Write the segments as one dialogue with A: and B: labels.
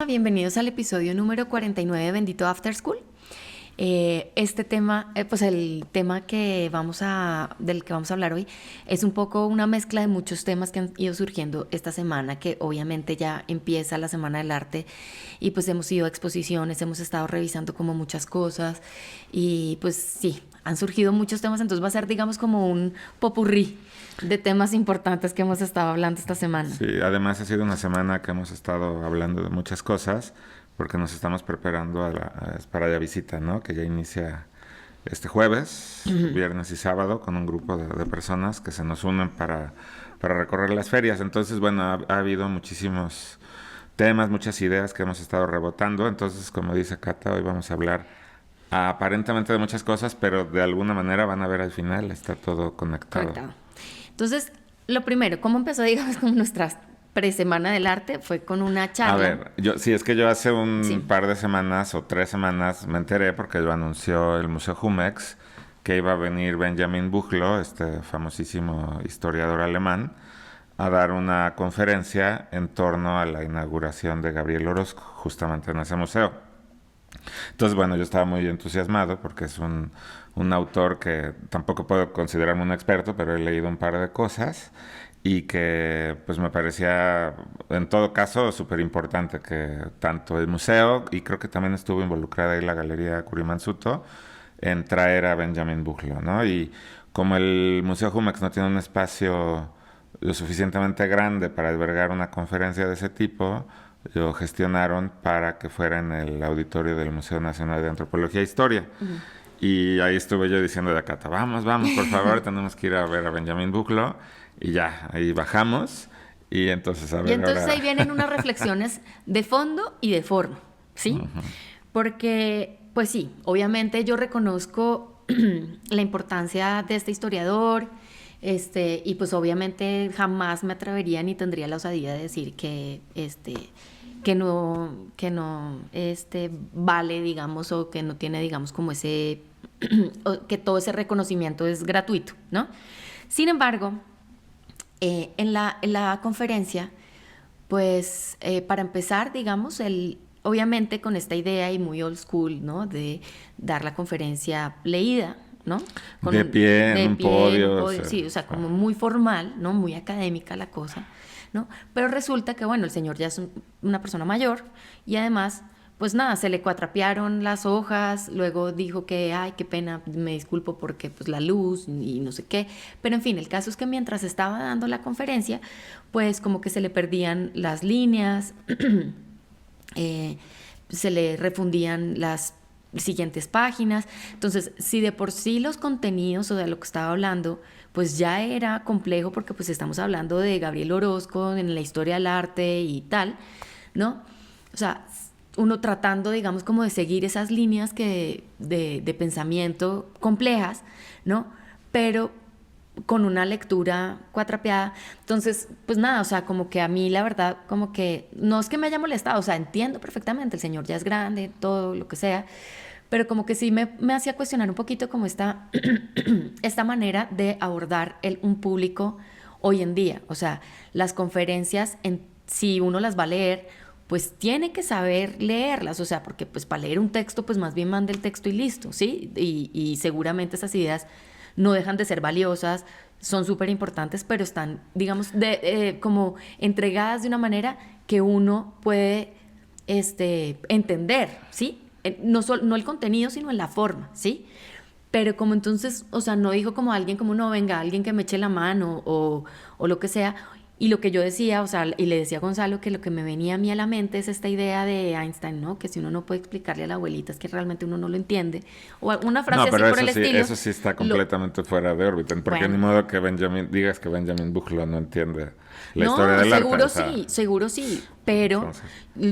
A: Bienvenidos al episodio número 49 de Bendito After School. Este tema, pues el tema del que vamos a hablar hoy es un poco una mezcla de muchos temas que han ido surgiendo esta semana, que obviamente ya empieza la Semana del Arte y pues hemos ido a exposiciones, hemos estado revisando como muchas cosas y pues sí, han surgido muchos temas, entonces va a ser digamos como un popurrí de temas importantes que hemos estado hablando esta semana.
B: Sí, además ha sido una semana que hemos estado hablando de muchas cosas porque nos estamos preparando para la visita, ¿no? Que ya inicia este jueves, viernes y sábado con un grupo de personas que se nos unen para recorrer las ferias. Entonces, bueno, ha habido muchísimos temas, muchas ideas que hemos estado rebotando. Entonces, como dice Cata, hoy vamos a hablar aparentemente de muchas cosas, pero de alguna manera van a ver al final, está todo conectado.
A: Entonces, lo primero, ¿cómo empezó, digamos, con nuestra pre-semana del arte? Fue con una charla.
B: A ver, yo hace un par de semanas o 3 semanas me enteré porque lo anunció el Museo Jumex que iba a venir Benjamin Buchlo, este famosísimo historiador alemán, a dar una conferencia en torno a la inauguración de Gabriel Orozco, justamente en ese museo. Entonces, bueno, yo estaba muy entusiasmado porque es un autor que tampoco puedo considerarme un experto, pero he leído un par de cosas y que pues me parecía en todo caso súper importante que tanto el museo, y creo que también estuvo involucrada ahí la Galería Kurimansuto, en traer a Benjamin Buchlo, ¿no? Y como el Museo Jumex no tiene un espacio lo suficientemente grande para albergar una conferencia de ese tipo, lo gestionaron para que fuera en el auditorio del Museo Nacional de Antropología e Historia. Y ahí estuve yo diciendo a Cata, vamos, por favor, tenemos que ir a ver a Benjamin Buchlo. Y ya, ahí bajamos. Y entonces,
A: Y entonces ahí vienen unas reflexiones de fondo y de forma, ¿sí? Porque, pues sí, obviamente yo reconozco la importancia de este historiador, y pues obviamente jamás me atrevería ni tendría la osadía de decir que no vale, digamos, o que no tiene, digamos, como ese, que todo ese reconocimiento es gratuito, ¿no? Sin embargo, en la conferencia, pues para empezar, digamos, obviamente con esta idea y muy old school, ¿no? De dar la conferencia leída, ¿no?
B: De pie, en un podio.
A: Sí, o sea, como muy formal, ¿no? Muy académica la cosa, ¿no? Pero resulta que, bueno, el señor ya es una persona mayor y además, pues nada, se le cuatrapearon las hojas, luego dijo que, ay, qué pena, me disculpo porque pues la luz y no sé qué, pero en fin, el caso es que mientras estaba dando la conferencia, pues como que se le perdían las líneas, se le refundían las siguientes páginas. Entonces, si de por sí los contenidos o de lo que estaba hablando pues ya era complejo porque pues estamos hablando de Gabriel Orozco en la historia del arte y tal, ¿no? O sea, uno tratando, digamos, como de seguir esas líneas de pensamiento complejas, ¿no? Pero con una lectura cuatrapeada. Entonces, pues nada, o sea, como que a mí la verdad, como que no es que me haya molestado, o sea, entiendo perfectamente, el señor ya es grande, todo lo que sea, pero como que sí me hacía cuestionar un poquito como esta manera de abordar un público hoy en día. O sea, las conferencias, si uno las va a leer, pues tiene que saber leerlas, o sea, porque pues para leer un texto, pues más bien manda el texto y listo, ¿sí? Y seguramente esas ideas no dejan de ser valiosas, son súper importantes, pero están, digamos, como entregadas de una manera que uno puede entender, ¿sí? No el contenido, sino en la forma, ¿sí? Pero como entonces, o sea, no dijo como alguien, como no, venga, alguien que me eche la mano o lo que sea. Y lo que yo decía, o sea, y le decía a Gonzalo que lo que me venía a mí a la mente es esta idea de Einstein, ¿no? Que si uno no puede explicarle a la abuelita es que realmente uno no lo entiende. O una frase así por el estilo.
B: Eso sí está completamente fuera de órbita. Porque ni modo que digas que Benjamin Buchlo no entiende la historia del arte.
A: No, seguro sí. Pero entonces,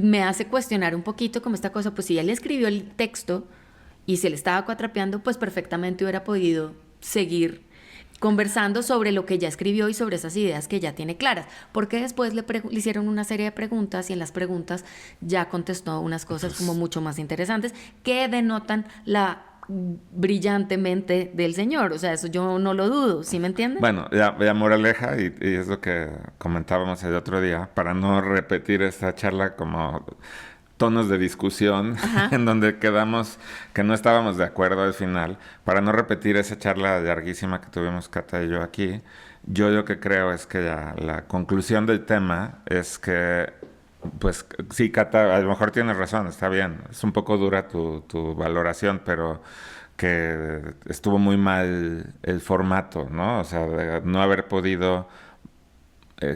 A: me hace cuestionar un poquito como esta cosa, pues si él escribió el texto y se le estaba cuatrapeando, pues perfectamente hubiera podido seguir conversando sobre lo que ya escribió y sobre esas ideas que ya tiene claras, porque después le hicieron una serie de preguntas y en las preguntas ya contestó unas cosas como mucho más interesantes que denotan la brillantemente del señor, o sea, eso yo no lo dudo, ¿sí me entiendes?
B: Bueno, ya moraleja, y es lo que comentábamos el otro día, para no repetir esta charla como tonos de discusión en donde quedamos que no estábamos de acuerdo al final. Para no repetir esa charla larguísima que tuvimos Cata y yo aquí, yo lo que creo es que la conclusión del tema es que, pues sí, Cata, a lo mejor tienes razón, está bien. Es un poco dura tu valoración, pero que estuvo muy mal el formato, ¿no? O sea, de no haber podido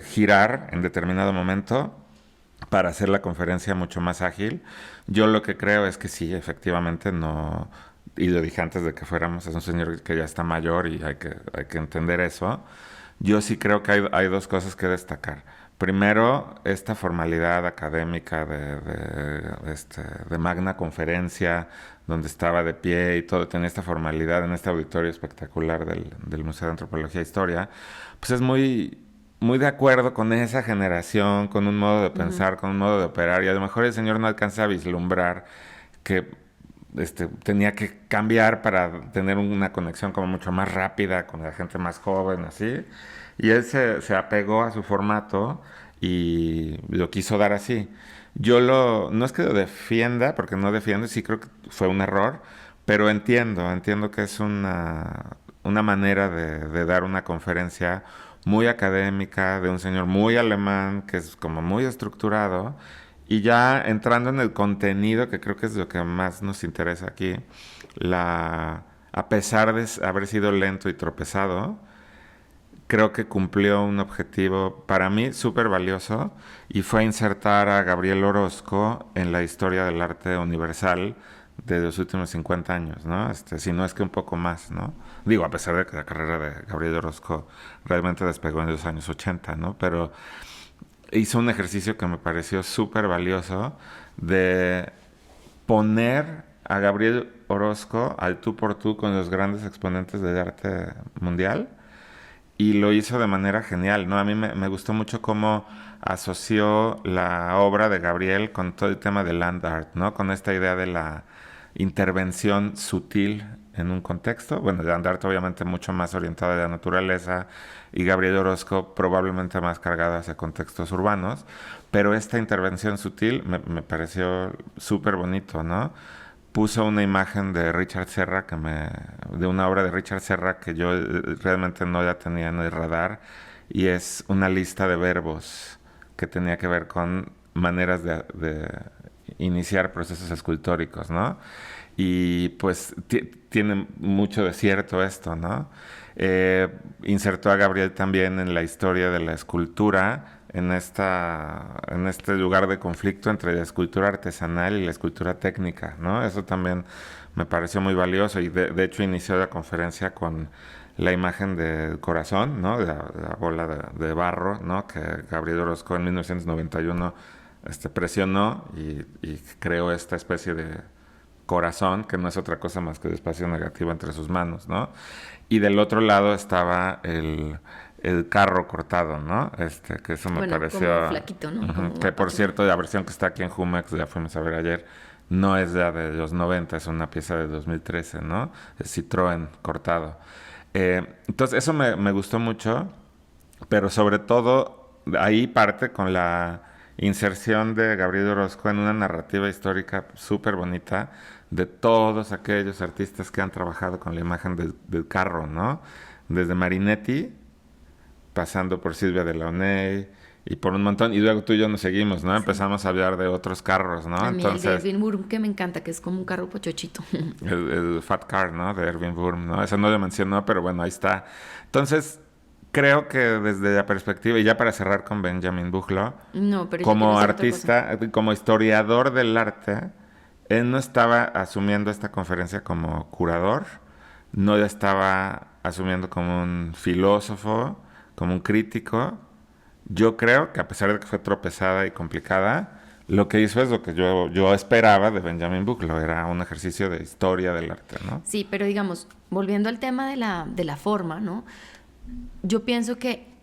B: girar en determinado momento para hacer la conferencia mucho más ágil. Yo lo que creo es que sí, efectivamente no, y lo dije antes de que fuéramos, es un señor que ya está mayor y hay que entender eso. Yo sí creo que hay dos cosas que destacar. Primero, esta formalidad académica de magna conferencia, donde estaba de pie y todo, tenía esta formalidad en este auditorio espectacular del Museo de Antropología e Historia, pues es muy de acuerdo con esa generación, con un modo de pensar, con un modo de operar, y a lo mejor el señor no alcanza a vislumbrar que tenía que cambiar para tener una conexión como mucho más rápida con la gente más joven, así. Y él se apegó a su formato y lo quiso dar así. No es que lo defienda, porque no defiendo, sí creo que fue un error, pero entiendo que es una manera de dar una conferencia muy académica, de un señor muy alemán, que es como muy estructurado, y ya entrando en el contenido, que creo que es lo que más nos interesa aquí, a pesar de haber sido lento y tropezado, creo que cumplió un objetivo para mí súper valioso, y fue insertar a Gabriel Orozco en la historia del arte universal de los últimos 50 años, ¿no? Si no es que un poco más, ¿no? Digo, a pesar de que la carrera de Gabriel Orozco realmente despegó en los años 80, ¿no? Pero hizo un ejercicio que me pareció súper valioso de poner a Gabriel Orozco al tú por tú con los grandes exponentes del arte mundial, y lo hizo de manera genial, ¿no? A mí me gustó mucho cómo asoció la obra de Gabriel con todo el tema del land art, ¿no? Con esta idea de la intervención sutil en un contexto. Bueno, el land art obviamente mucho más orientado a la naturaleza, y Gabriel Orozco probablemente más cargado hacia contextos urbanos, pero esta intervención sutil me pareció súper bonito, ¿no? Puso una imagen de Richard Serra, de una obra de Richard Serra que yo realmente no la tenía en el radar, y es una lista de verbos que tenía que ver con maneras de iniciar procesos escultóricos, ¿no? Y pues tiene mucho de cierto esto, ¿no? Insertó a Gabriel también en la historia de la escultura, en este lugar de conflicto entre la escultura artesanal y la escultura técnica, ¿no? Eso también me pareció muy valioso, y de hecho inició la conferencia con la imagen del corazón, ¿no? La bola de barro, ¿no? Que Gabriel Orozco en 1991 presionó y creó esta especie de corazón, que no es otra cosa más que el espacio negativo entre sus manos, ¿no? Y del otro lado estaba el carro cortado, ¿no? Que eso me pareció...
A: Como flaquito, ¿no?
B: Que por cierto, la versión que está aquí en Jumex, ya fuimos a ver ayer, no es la de los 90, es una pieza de 2013, ¿no? Es Citroën cortado. Entonces, eso me gustó mucho, pero sobre todo, ahí parte con la inserción de Gabriel Orozco en una narrativa histórica súper bonita de todos aquellos artistas que han trabajado con la imagen del carro, ¿no? Desde Marinetti, pasando por Silvia Delaunay y por un montón, y luego tú y yo nos seguimos, ¿no? Sí. Empezamos a hablar de otros carros, ¿no?
A: A mí el de Erwin Wurm, que me encanta, que es como un carro pochochito.
B: El Fat Car, ¿no? De Erwin Wurm, ¿no? Eso no lo mencionó, pero bueno, ahí está. Entonces, creo que desde la perspectiva, y ya para cerrar con Benjamin Buchlo,
A: no, pero
B: como artista, como historiador del arte, él no estaba asumiendo esta conferencia como curador, no la estaba asumiendo como un filósofo, como un crítico. Yo creo que a pesar de que fue tropezada y complicada, lo que hizo es lo que yo esperaba de Benjamin Buchlo, era un ejercicio de historia del arte, ¿no?
A: Sí, pero digamos, volviendo al tema de la forma, ¿no? Yo pienso que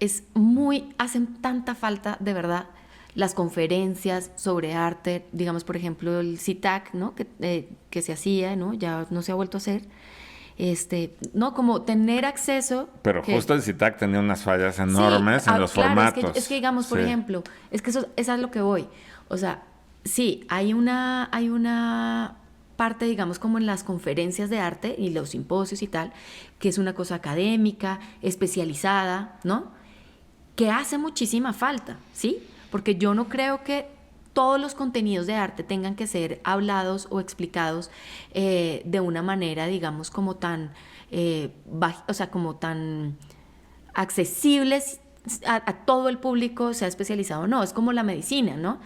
A: hacen tanta falta, de verdad, las conferencias sobre arte, digamos, por ejemplo, el CITAC, ¿no? Que se hacía, ¿no? Ya no se ha vuelto a hacer. No, como tener acceso...
B: Pero justo el CITAC tenía unas fallas enormes en los formatos.
A: Es que digamos, por ejemplo, es que esa es lo que voy. O sea, Sí, hay una parte, digamos, como en las conferencias de arte y los simposios y tal, que es una cosa académica, especializada, ¿no? Que hace muchísima falta, ¿sí? Porque yo no creo que todos los contenidos de arte tengan que ser hablados o explicados de una manera, digamos, como tan, o sea, como tan accesibles a todo el público, sea especializado o no. Es como la medicina, ¿no?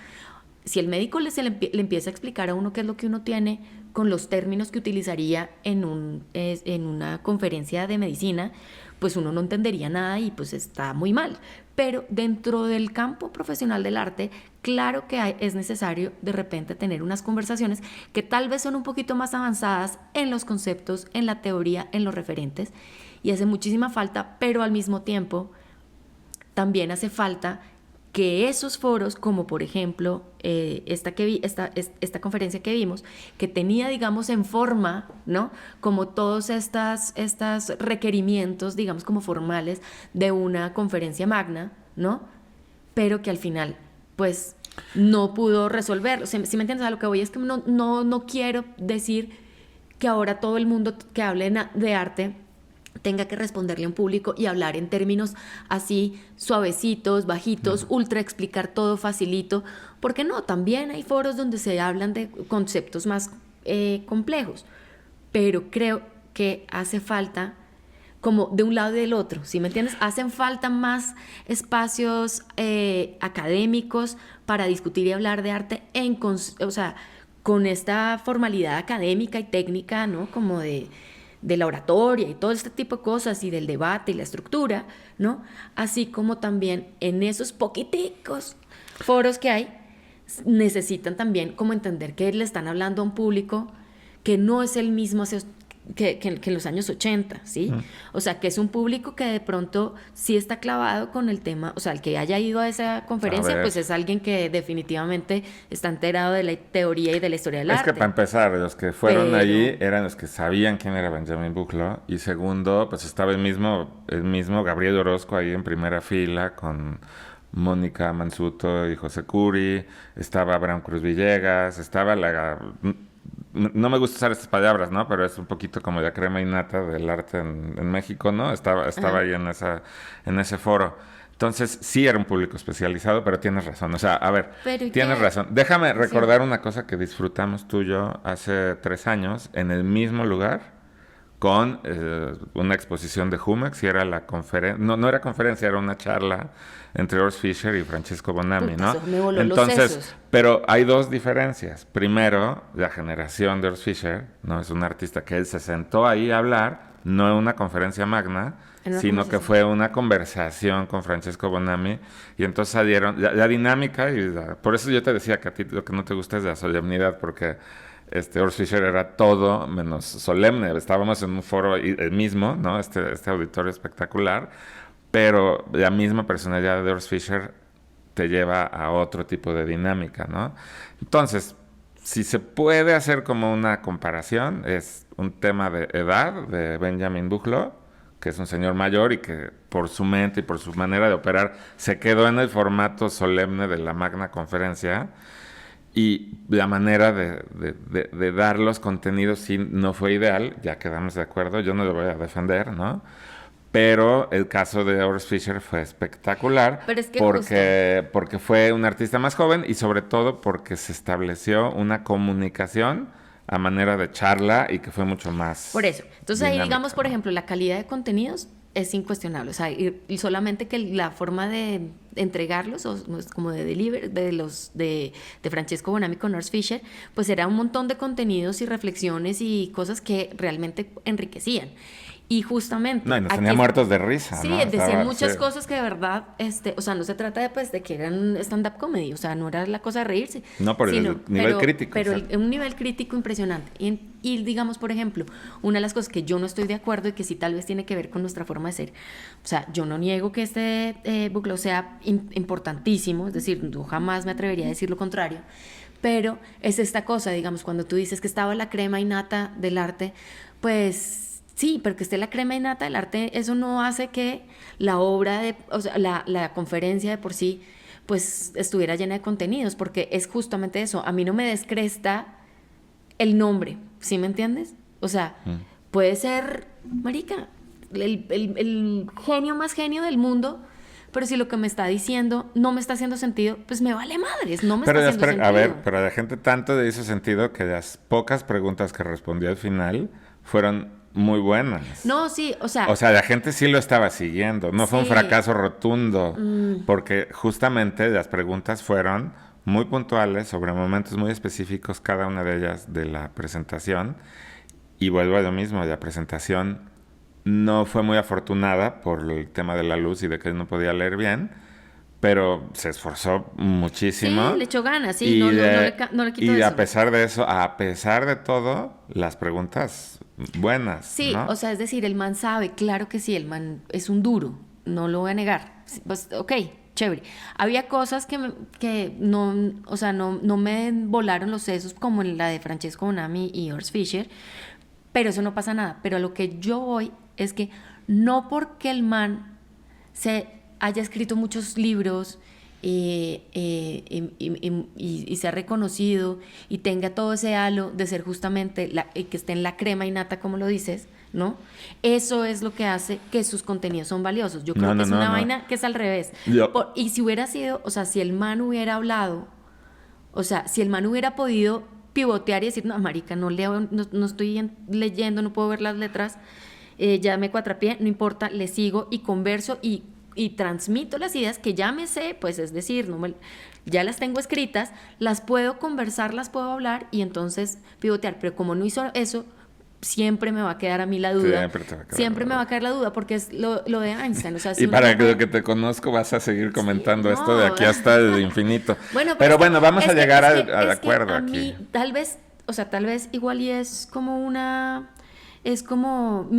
A: Si el médico le empieza a explicar a uno qué es lo que uno tiene con los términos que utilizaría en una conferencia de medicina, pues uno no entendería nada y pues está muy mal. Pero dentro del campo profesional del arte, claro que es necesario de repente tener unas conversaciones que tal vez son un poquito más avanzadas en los conceptos, en la teoría, en los referentes, y hace muchísima falta, pero al mismo tiempo también hace falta que esos foros, como por ejemplo esta conferencia que vimos, que tenía, digamos, en forma, ¿no? Como todos estas requerimientos, digamos, como formales de una conferencia magna, ¿no? Pero que al final, pues, no pudo resolverlo. ¿Sí me entiendes? A lo que voy es que no quiero decir que ahora todo el mundo que hable de arte tenga que responderle a un público y hablar en términos así suavecitos, bajitos, ultra explicar todo facilito, porque no, también hay foros donde se hablan de conceptos más complejos, pero creo que hace falta como de un lado y del otro, ¿sí me entiendes? Hacen falta más espacios académicos para discutir y hablar de arte o sea, con esta formalidad académica y técnica, ¿no? Como de la oratoria y todo este tipo de cosas y del debate y la estructura, ¿no? Así como también en esos poquiticos foros que hay, necesitan también como entender que le están hablando a un público que no es el mismo que en los años 80, ¿sí? O sea, que es un público que de pronto sí está clavado con el tema, o sea, el que haya ido a esa conferencia, pues es alguien que definitivamente está enterado de la teoría y de la historia del arte.
B: Es que para empezar, los que fueron allí eran los que sabían quién era Benjamin Buchloh, y segundo, pues estaba el mismo Gabriel Orozco ahí en primera fila con Mónica Mansuto y José Curi, estaba Abraham Cruz Villegas, estaba no me gusta usar estas palabras, ¿no? Pero es un poquito como la crema innata del arte en México, ¿no? Estaba ahí en ese foro. Entonces, sí era un público especializado, pero tienes razón. O sea, a ver, tienes razón. Déjame recordar una cosa que disfrutamos tú y yo hace 3 años en el mismo lugar con una exposición de Jumex, y era la conferencia, no era conferencia, era una charla entre Urs Fischer y Francesco Bonami, ¿no?
A: Eso me voló
B: Entonces,
A: los sesos.
B: pero hay dos diferencias. Primero, la generación de Urs Fischer, ¿no? Es un artista que él se sentó ahí a hablar, no en una conferencia magna, sino que fue una conversación con Francesco Bonami, y entonces salieron la dinámica, por eso yo te decía que a ti lo que no te gusta es la solemnidad, porque Urs Fischer era todo menos solemne. Estábamos en un foro el mismo, ¿no? Este auditorio espectacular, pero la misma personalidad de Urs Fischer te lleva a otro tipo de dinámica, ¿no? Entonces, si se puede hacer como una comparación, es un tema de edad de Benjamin Buchloh, que es un señor mayor y que por su mente y por su manera de operar se quedó en el formato solemne de la magna conferencia, y la manera de dar los contenidos sí no fue ideal, ya quedamos de acuerdo, yo no lo voy a defender, ¿no? Pero el caso de Urs Fischer fue espectacular,
A: pero es que
B: porque fue un artista más joven, y sobre todo porque se estableció una comunicación a manera de charla y que fue mucho más
A: por eso. Entonces
B: dinámica,
A: ahí digamos, por
B: ¿no?
A: ejemplo, la calidad de contenidos es incuestionable. O sea, y solamente que la forma de entregarlos, o como de deliver, de Francesco Bonami con Urs Fischer, pues era un montón de contenidos y reflexiones y cosas que realmente enriquecían. Y justamente...
B: No, y nos tenía muertos de risa,
A: sí,
B: ¿no?
A: decían muchas cosas que de verdad, o sea, no se trata de, pues, de que eran stand-up comedy, o sea, no era la cosa de reírse.
B: No, por el nivel crítico.
A: Pero un nivel crítico impresionante. Y digamos, por ejemplo, una de las cosas que yo no estoy de acuerdo y que sí tal vez tiene que ver con nuestra forma de ser, o sea, yo no niego que Buchloh sea importantísimo, es decir, yo jamás me atrevería a decir lo contrario, pero es esta cosa, digamos, cuando tú dices que estaba la crema innata del arte, pues... sí, pero que esté la crema innata del arte, eso no hace que la obra, o sea, la conferencia de por sí, pues estuviera llena de contenidos, porque es justamente eso. A mí no me descresta el nombre, ¿sí me entiendes? O sea, puede ser, marica, el genio más genio del mundo, pero si lo que me está diciendo no me está haciendo sentido, pues me vale madres, no me está haciendo sentido.
B: A ver, pero a la gente tanto le hizo sentido que las pocas preguntas que respondió al final fueron muy buenas.
A: No, sí, o sea...
B: O sea, la gente sí lo estaba siguiendo, no fue un fracaso rotundo, porque justamente las preguntas fueron muy puntuales sobre momentos muy específicos, cada una de ellas de la presentación, y vuelvo a lo mismo, la presentación no fue muy afortunada por el tema de la luz y de que no podía leer bien, pero se esforzó muchísimo.
A: Sí, le echó ganas, sí, no le quito
B: y
A: eso.
B: a pesar de eso, a pesar de todo, las preguntas buenas,
A: sí,
B: ¿no?
A: O sea, es decir, el man sabe, claro que sí, el man es un duro, no lo voy a negar. Pues, ok, chévere. Había cosas que no, o sea, no me volaron los sesos como en la de Francesco Bonami y Urs Fischer, pero eso no pasa nada. Pero a lo que yo voy es que no porque el man se haya escrito muchos libros y sea reconocido y tenga todo ese halo de ser justamente que esté en la crema innata, como lo dices, ¿no? Eso es lo que hace que sus contenidos son valiosos. Yo creo que es una vaina que es al revés. Y si hubiera sido, o sea, si el man hubiera hablado, o sea, si el man hubiera podido pivotear y decir, no, marica, no leo, no estoy leyendo, no puedo ver las letras, ya me cuatrapié, no importa, le sigo y converso y transmito las ideas que ya me sé, pues es decir, ya las tengo escritas, las puedo conversar, las puedo hablar y entonces pivotear, pero como no hizo eso, siempre me va a quedar a mí la duda. Siempre me va a quedar la duda porque es lo de Einstein. O sea, si
B: y para lo que te conozco vas a seguir comentando esto de aquí hasta el infinito. Pero bueno, vamos a llegar al acuerdo aquí.
A: Mí, tal vez igual y es como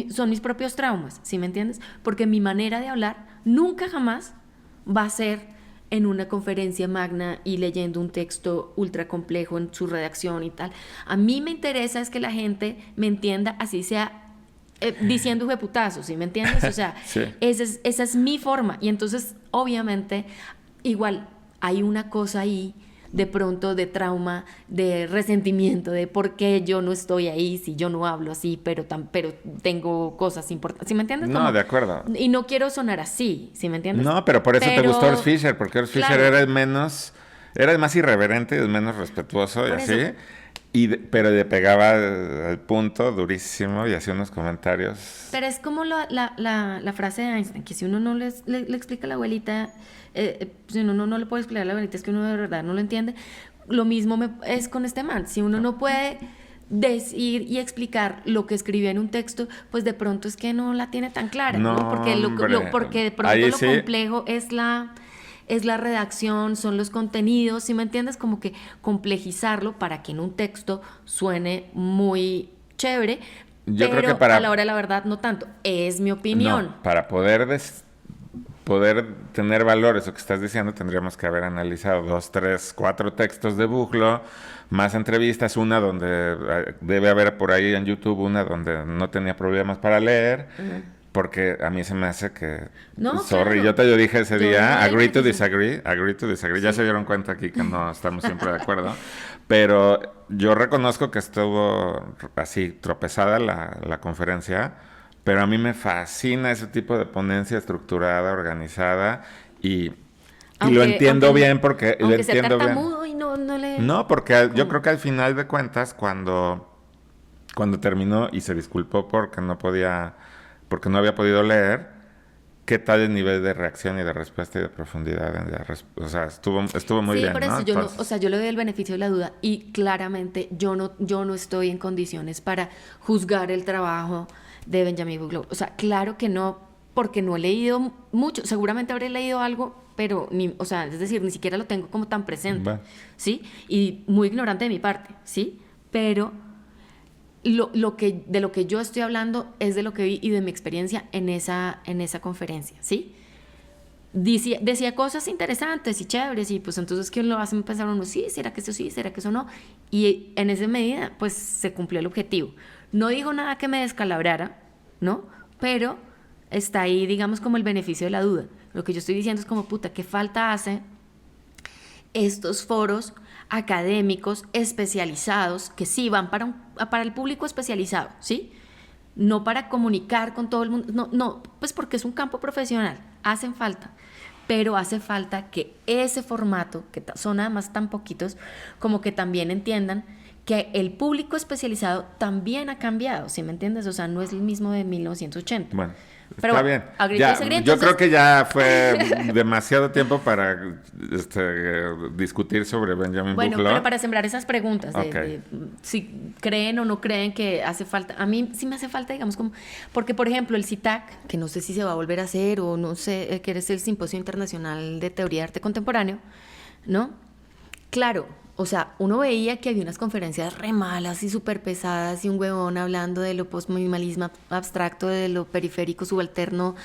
A: son mis propios traumas, ¿sí me entiendes? Porque mi manera de hablar nunca jamás va a ser en una conferencia magna y leyendo un texto ultra complejo en su redacción y tal. A mí me interesa es que la gente me entienda, así sea diciendo putazos, ¿sí me entiendes? O sea, sí. esa es mi forma. Y entonces, obviamente, igual hay una cosa ahí de pronto de trauma, de resentimiento, de por qué yo no estoy ahí si yo no hablo así, pero tengo cosas importantes. ¿Sí me entiendes?
B: No, de acuerdo.
A: Y no quiero sonar así, ¿sí me entiendes?
B: No, pero por eso te gustó Urs Fischer, porque Urs Fischer era el más irreverente y el menos respetuoso por y así. Pero le pegaba al punto durísimo y hacía unos comentarios.
A: Pero es como la frase de Einstein, que si uno no le explica a la abuelita, si uno no le puede explicar a la abuelita, es que uno de verdad no lo entiende. Lo mismo es con este man. Si uno no puede decir y explicar lo que escribió en un texto, pues de pronto es que no la tiene tan clara, ¿no? Porque de pronto lo complejo es la redacción, son los contenidos, ¿sí me entiendes? Como que complejizarlo para que en un texto suene muy chévere,
B: yo
A: pero
B: creo que
A: a la hora de la verdad no tanto. Es mi opinión.
B: No, para poder tener valor, eso que estás diciendo, tendríamos que haber analizado 2, 3, 4 textos de Buchlo, más entrevistas, una donde debe haber por ahí en YouTube, una donde no tenía problemas para leer, porque a mí se me hace que...
A: No,
B: sorry,
A: claro.
B: yo te lo dije ese día, agree to disagree, sí. Ya se dieron cuenta aquí que no estamos siempre de acuerdo, pero yo reconozco que estuvo así tropezada la conferencia, pero a mí me fascina ese tipo de ponencia estructurada, organizada y lo entiendo bien porque...
A: Aunque sea tartamudo y no le...
B: No, porque yo creo que al final de cuentas, cuando terminó y se disculpó porque no había podido leer, ¿qué tal el nivel de reacción y de respuesta y de profundidad? O sea, estuvo muy bien,
A: por eso
B: ¿no?
A: Yo le doy el beneficio de la duda y claramente yo no estoy en condiciones para juzgar el trabajo de Benjamin Buchlo. O sea, claro que no, porque no he leído mucho. Seguramente habré leído algo, pero es decir, ni siquiera lo tengo como tan presente, bueno. ¿Sí? Y muy ignorante de mi parte, ¿sí? Pero de lo que yo estoy hablando es de lo que vi y de mi experiencia en esa conferencia, ¿sí? Decía cosas interesantes y chéveres y pues entonces que lo hacen pensar uno, sí, ¿será que eso no? Y en esa medida pues se cumplió el objetivo. No dijo nada que me descalabrara, ¿no? Pero está ahí, digamos, como el beneficio de la duda. Lo que yo estoy diciendo es como, puta, ¿qué falta hace estos foros académicos especializados que sí van para el público especializado, ¿sí? No para comunicar con todo el mundo, no, pues porque es un campo profesional, hacen falta, pero hace falta que ese formato, que son además tan poquitos, como que también entiendan que el público especializado también ha cambiado, ¿sí me entiendes? O sea, no es el mismo de 1980.
B: Bueno,
A: Pero
B: está
A: bueno,
B: bien.
A: agree,
B: Yo
A: entonces,
B: creo que ya fue demasiado tiempo para discutir sobre Benjamin
A: bueno,
B: Buchla.
A: pero para sembrar esas preguntas de,
B: Okay.
A: si creen o no creen que hace falta. A mí sí me hace falta, digamos, como porque, por ejemplo, el CITAC, que no sé si se va a volver a hacer o no sé, que es el Simposio Internacional de Teoría de Arte Contemporáneo, ¿no? Claro, o sea, uno veía que había unas conferencias re malas y súper pesadas y un huevón hablando de lo postminimalismo abstracto, de lo periférico subalterno,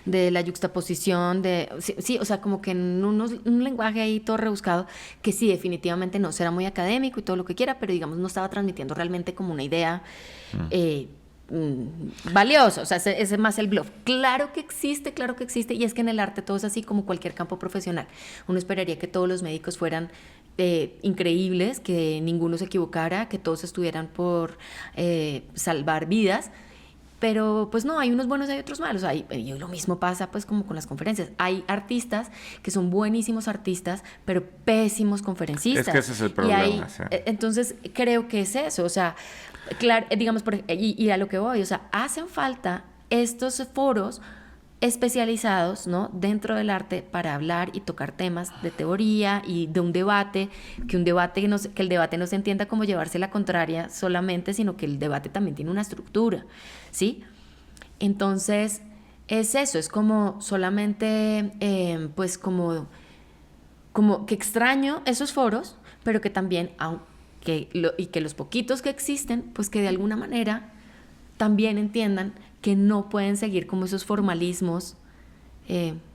A: de la yuxtaposición, sí, o sea, como que en un lenguaje ahí todo rebuscado, que sí, definitivamente no, será muy académico y todo lo que quiera, pero digamos no estaba transmitiendo realmente como una idea valiosa, o sea, ese es más el bluff. Claro que existe, y es que en el arte todo es así como cualquier campo profesional. Uno esperaría que todos los médicos fueran increíbles, que ninguno se equivocara, que todos estuvieran por salvar vidas, pero pues no, hay unos buenos y hay otros malos. Y lo mismo pasa pues como con las conferencias. Hay artistas que son buenísimos artistas, pero pésimos conferencistas.
B: Es que ese es el problema. Sí.
A: Entonces creo que es eso, o sea, claro, digamos, y a lo que voy, o sea, hacen falta estos foros especializados, ¿no?, dentro del arte para hablar y tocar temas de teoría y de un debate, que el debate no se entienda como llevarse la contraria solamente, sino que el debate también tiene una estructura, ¿sí? Entonces, es eso, es como solamente, pues como que extraño esos foros, pero que también, y que los poquitos que existen, pues que de alguna manera también entiendan que no pueden seguir como esos formalismos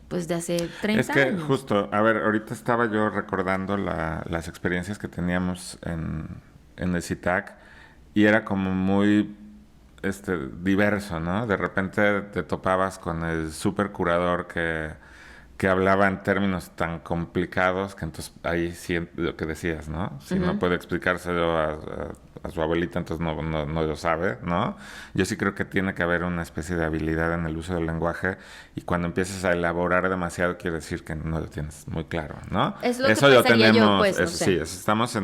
A: pues de hace 30 años.
B: Es que justo, a ver, ahorita estaba yo recordando las experiencias que teníamos en el CITAC y era como muy diverso, ¿no? De repente te topabas con el super curador que hablaba en términos tan complicados que entonces ahí sí lo que decías, ¿no? Si no puede explicárselo a su abuelita, entonces no lo sabe, ¿no? Yo sí creo que tiene que haber una especie de habilidad en el uso del lenguaje y cuando empiezas a elaborar demasiado quiere decir que no lo tienes muy claro, ¿no?
A: Es lo
B: eso
A: que
B: lo
A: pensaría
B: tenemos,
A: yo, pues, no sé.
B: sí, estamos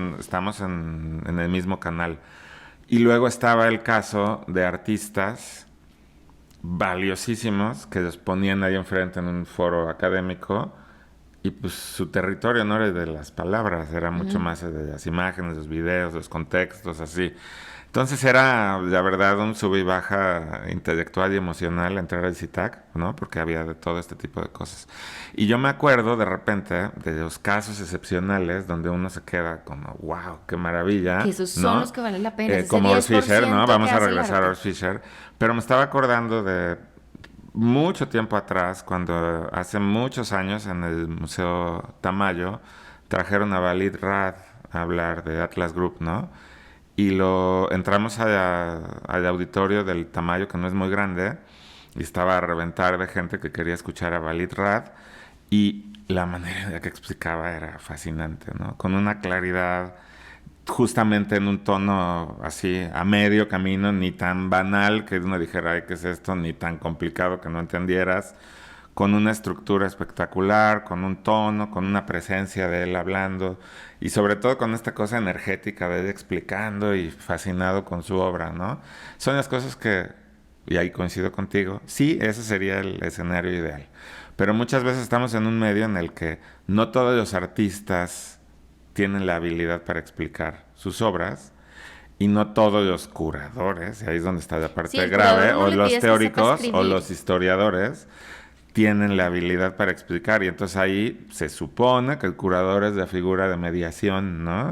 B: en el mismo canal. Y luego estaba el caso de artistas valiosísimos que los ponían ahí enfrente en un foro académico y pues su territorio no era de las palabras, era mucho más de las imágenes, los videos, los contextos, así. Entonces era, la verdad, un sub y baja intelectual y emocional entrar al CITAC, ¿no? Porque había de todo este tipo de cosas. Y yo me acuerdo de repente de los casos excepcionales donde uno se queda como, wow, qué maravilla.
A: Que esos
B: ¿no?
A: son los que valen la pena.
B: Como Urs Fischer, ¿no? Vamos a
A: que hace el
B: regresar a
A: arte.
B: Urs Fischer. Pero me estaba acordando de mucho tiempo atrás, cuando hace muchos años en el Museo Tamayo trajeron a Walid Rad a hablar de Atlas Group, ¿no? Y entramos al auditorio del Tamayo, que no es muy grande, y estaba a reventar de gente que quería escuchar a Walid Rad, y la manera en la que explicaba era fascinante, ¿no? Con una claridad, justamente en un tono así, a medio camino, ni tan banal que uno dijera, ay, ¿qué es esto? Ni tan complicado que no entendieras, con una estructura espectacular, con un tono, con una presencia de él hablando y sobre todo con esta cosa energética de él explicando y fascinado con su obra, ¿no? Son las cosas que, y ahí coincido contigo, sí, ese sería el escenario ideal. Pero muchas veces estamos en un medio en el que no todos los artistas tienen la habilidad para explicar sus obras y no todos los curadores, y ahí es donde está la parte grave, o los teóricos o los historiadores tienen la habilidad para explicar y entonces ahí se supone que el curador es la figura de mediación, ¿no?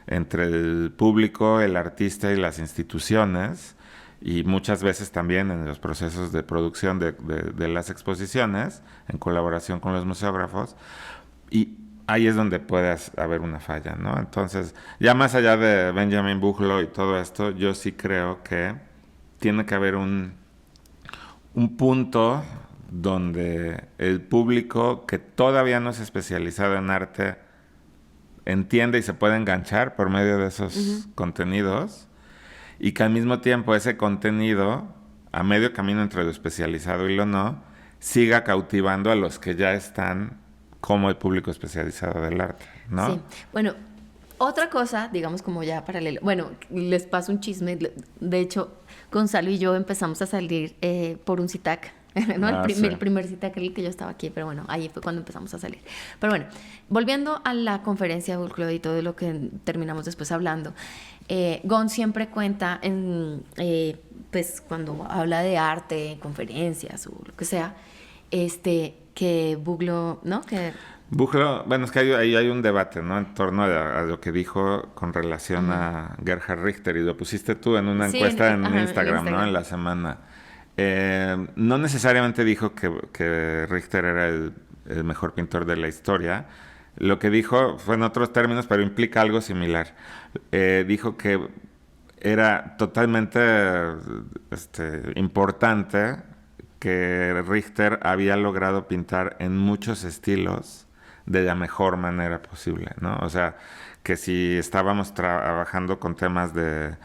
B: Entre el público, el artista y las instituciones y muchas veces también en los procesos de producción de las exposiciones en colaboración con los museógrafos y ahí es donde puede haber una falla, ¿no? Entonces, ya más allá de Benjamin Buchla y todo esto, yo sí creo que tiene que haber un punto donde el público que todavía no es especializado en arte entiende y se puede enganchar por medio de esos contenidos, y que al mismo tiempo ese contenido, a medio camino entre lo especializado y lo no, siga cautivando a los que ya están como el público especializado del arte, ¿no?
A: Sí, bueno, otra cosa, digamos como ya paralelo, bueno, les paso un chisme, de hecho, Gonzalo y yo empezamos a salir por un CITAC, ¿no? El primer CITAC en el que yo estaba aquí, pero bueno, ahí fue cuando empezamos a salir. Pero bueno, volviendo a la conferencia de Book y todo lo que terminamos después hablando, Gon siempre cuenta, pues cuando habla de arte, conferencias o lo que sea, que Buglo, ¿no? Que
B: Buchlo, bueno, es que ahí hay un debate, ¿no? En torno a lo que dijo con relación a Gerhard Richter, y lo pusiste tú en una encuesta en Instagram, ¿no? En la semana. No necesariamente dijo que Richter era el mejor pintor de la historia. Lo que dijo fue en otros términos, pero implica algo similar. Dijo que era totalmente importante que Richter había logrado pintar en muchos estilos de la mejor manera posible, ¿no? O sea, que si estábamos trabajando con temas de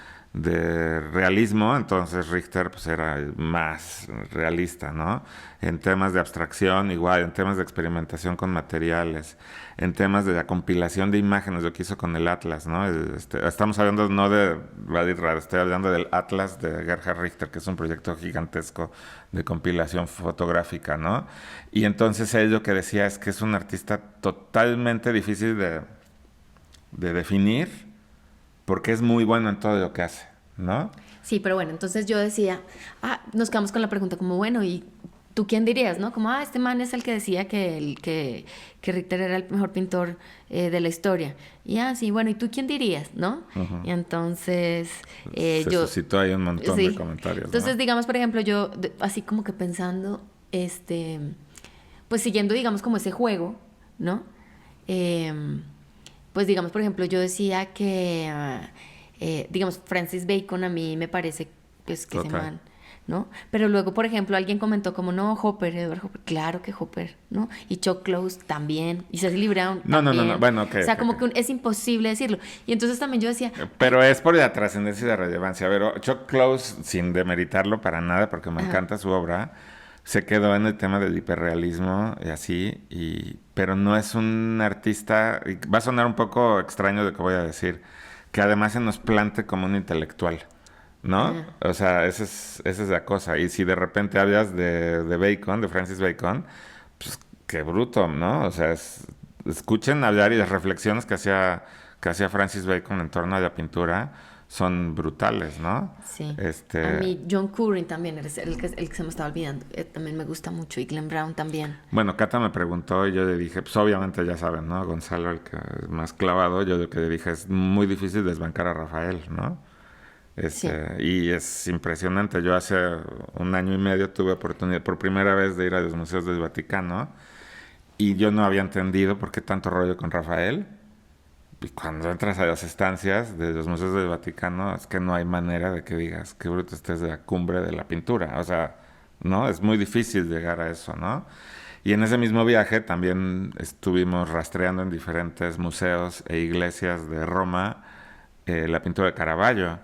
B: realismo, entonces Richter pues era el más realista, ¿no? En temas de abstracción, igual, en temas de experimentación con materiales, en temas de la compilación de imágenes, lo que hizo con el Atlas, ¿no? Estamos hablando no de David Rad, estoy hablando del Atlas de Gerhard Richter, que es un proyecto gigantesco de compilación fotográfica, ¿no? Y entonces él lo que decía es que es un artista totalmente difícil de definir, porque es muy bueno en todo lo que hace, ¿no?
A: Sí, pero bueno, entonces yo decía, nos quedamos con la pregunta como, bueno, ¿y tú quién dirías, no? Como, este man es el que decía que Richter era el mejor pintor de la historia. Y sí, bueno, ¿y tú quién dirías, no? Uh-huh. Y entonces
B: se suscitó ahí un montón de comentarios,
A: entonces,
B: ¿no?
A: Digamos, por ejemplo, yo así como que pensando, pues siguiendo, digamos, como ese juego, ¿no? Pues digamos, por ejemplo, yo decía que, digamos, Francis Bacon a mí me parece pues, que ese man, ¿no? Pero luego, por ejemplo, alguien comentó como, no, Edward Hopper, claro que Hopper, ¿no? Y Chuck Close también, y Cecily Brown también.
B: No, bueno, okay.
A: O sea, como que es imposible decirlo. Y entonces también yo decía...
B: Pero es por la trascendencia y la relevancia. A ver, Chuck Close, sin demeritarlo para nada, porque me encanta su obra, se quedó en el tema del hiperrealismo y así, pero no es un artista, y va a sonar un poco extraño lo que voy a decir, que además se nos plante como un intelectual, ¿no? O sea, esa es la cosa. Y si de repente hablas de Bacon, de Francis Bacon, pues qué bruto, ¿no? O sea, escuchen hablar, y las reflexiones que hacía Francis Bacon en torno a la pintura son brutales, ¿no?
A: Sí. A mí John Currin también es el que se me estaba olvidando. También me gusta mucho. Y Glenn Brown también.
B: Bueno, Cata me preguntó y yo le dije, pues obviamente ya saben, ¿no? Gonzalo, el que es más clavado, yo lo que le dije es muy difícil desbancar a Rafael, ¿no?
A: Sí.
B: Y es impresionante. Yo hace 1 año y medio tuve oportunidad por primera vez de ir a los museos del Vaticano, y yo no había entendido por qué tanto rollo con Rafael. Y cuando entras a las estancias de los museos del Vaticano, es que no hay manera de que digas qué bruto estés de la cumbre de la pintura. O sea, ¿no? Es muy difícil llegar a eso, ¿no? Y en ese mismo viaje también estuvimos rastreando en diferentes museos e iglesias de Roma la pintura de Caravaggio.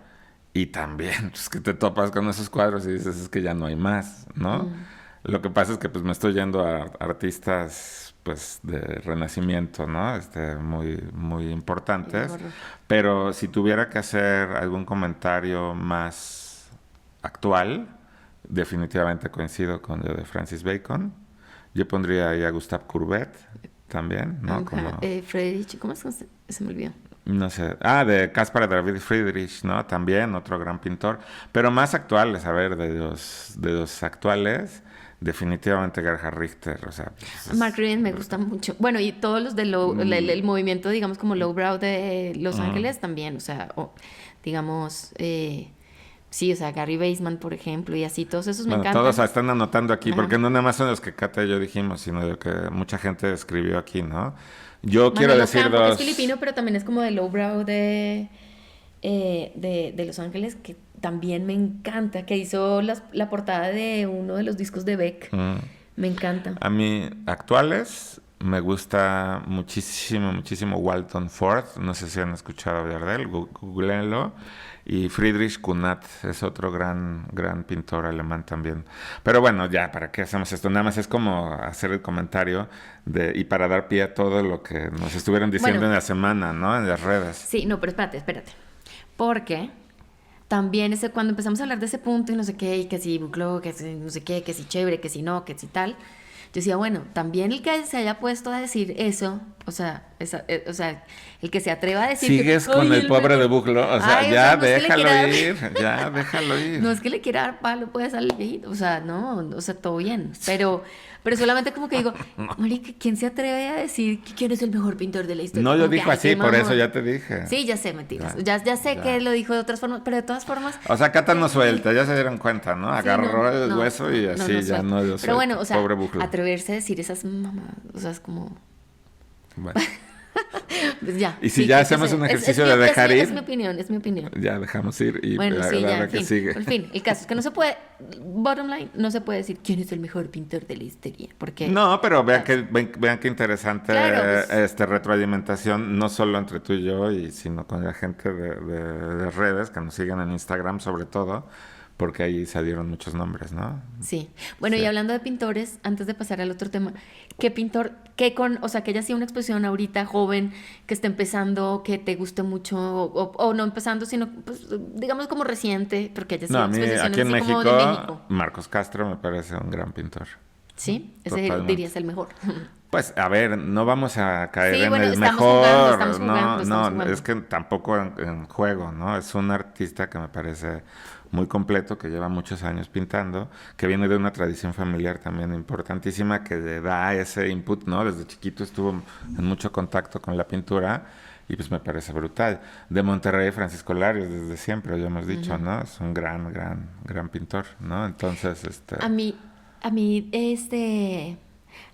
B: Y también, pues que te topas con esos cuadros y dices, es que ya no hay más, ¿no? Lo que pasa es que pues me estoy yendo a artistas pues de Renacimiento, ¿no? Muy, muy importantes. Pero si tuviera que hacer algún comentario más actual, definitivamente coincido con lo de Francis Bacon. Yo pondría ahí a Gustave Courbet también, ¿no?
A: Como... Friedrich, ¿cómo es que se me olvidó?
B: No sé. De Caspar David Friedrich, ¿no? También otro gran pintor. Pero más actuales, a ver, de los actuales, definitivamente Gerhard Richter, o sea...
A: Pues Mark Riven me gusta mucho. Bueno, y todos los de el movimiento, digamos, como lowbrow de Los Ángeles también, o sea, digamos... sí, o sea, Gary Baseman, por ejemplo, y así, todos esos me encantan.
B: Todos están anotando aquí, porque no nada más son los que Cata y yo dijimos, sino lo que mucha gente escribió aquí, ¿no? Yo quiero decir dos...
A: Es filipino, pero también es como de lowbrow de Los Ángeles, que también me encanta, que hizo la portada de uno de los discos de Beck. Me encanta.
B: A mí, actuales, Me gusta muchísimo, muchísimo Walton Ford. No sé si han escuchado hablar de él. Googleenlo. Y Friedrich Kunat es otro gran pintor alemán también. Pero bueno, ya, ¿para qué hacemos esto? Nada más es como hacer el comentario y para dar pie a todo lo que nos estuvieron diciendo en la semana, ¿no? En las redes.
A: Sí, no, pero espérate. Porque también cuando empezamos a hablar de ese punto y no sé qué, y que si buclo, que si no sé qué, que si chévere, que si no, que si tal, yo decía, bueno, también el que se haya puesto a decir eso, o sea, el que se atreva a decir
B: sigues
A: que,
B: con el pobre de Buclo, o sea, ya
A: no es
B: déjalo ir.
A: No es que le quiera dar palo, puede salir viejito, o sea, no, o sea, todo bien, pero solamente como que digo, marica, ¿quién se atreve a decir quién es el mejor pintor de la historia?
B: No lo
A: como
B: dijo así, por eso ya te dije.
A: Sí, ya sé, mentiras, ya sé que lo dijo de otras formas, pero de todas formas...
B: O sea, Cata no suelta, ya se dieron cuenta, ¿no? Agarró el hueso y así ya no dio suelta.
A: Pero bueno, o sea,
B: pobre Buclo.
A: atreverse a decir esas mamadas, o sea, es como...
B: Bueno.
A: Pues ya.
B: Y si ya hacemos un ejercicio de dejar ir.
A: Es mi opinión.
B: Ya dejamos ir y
A: bueno, sí, ya,
B: que sigue.
A: En fin, el caso es que no se puede, bottom line, no se puede decir quién es el mejor pintor de la historia. Porque,
B: no, pero vean qué interesante
A: claro, pues,
B: retroalimentación, no solo entre tú y yo, sino con la gente de redes que nos siguen en Instagram sobre todo. Porque ahí salieron muchos nombres, ¿no?
A: Sí. Bueno,
B: sí.
A: Y hablando de pintores, antes de pasar al otro tema, ¿qué pintor, o sea, que haya sido una exposición ahorita joven, que esté empezando, que te guste mucho, o no empezando, sino, pues, digamos como reciente, porque haya sido
B: no, a mí,
A: exposiciones
B: aquí en
A: así
B: México,
A: como de México?
B: Marcos Castro me parece un gran pintor.
A: Sí, ese
B: Totalmente.
A: dirías el mejor.
B: Pues, a ver, no vamos a caer
A: Sí,
B: en
A: bueno,
B: el
A: estamos
B: mejor.
A: jugando.
B: Es que tampoco en juego, ¿no? Es un artista que me parece muy completo, que lleva muchos años pintando, que viene de una tradición familiar también importantísima, que le da ese input, ¿no? Desde chiquito estuvo en mucho contacto con la pintura y pues me parece brutal. De Monterrey, Francisco Larios, desde siempre, ya hemos dicho, ¿no? Es un gran pintor, ¿no? Entonces,
A: A mí,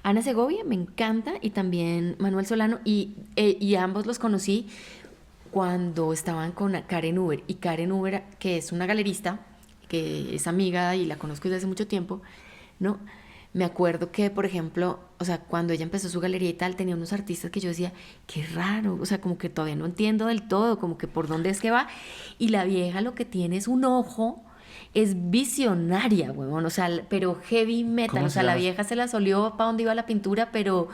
A: Ana Segovia me encanta y también Manuel Solano y ambos los conocí cuando estaban con Karen Uber. Y Karen Uber, que es una galerista, que es amiga y la conozco desde hace mucho tiempo, ¿no? Me acuerdo que, por ejemplo, o sea, cuando ella empezó su galería y tal, tenía unos artistas que yo decía, qué raro, o sea, como que todavía no entiendo del todo, como que por dónde es que va. Y la vieja lo que tiene es un ojo, es visionaria, huevón, o sea, pero heavy metal, o sea, la vieja se la solió para dónde iba la pintura, pero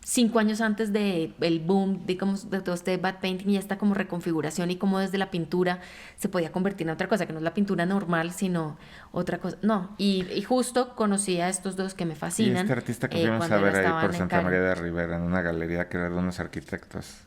A: 5 años antes de el boom, digamos, de todo este bad painting y esta como reconfiguración y cómo desde la pintura se podía convertir en otra cosa, que no es la pintura normal, sino otra cosa. No, y justo conocí a estos dos que me fascinan.
B: Y este artista que fuimos a ver ahí por Santa María de Rivera, en una galería que era de unos arquitectos,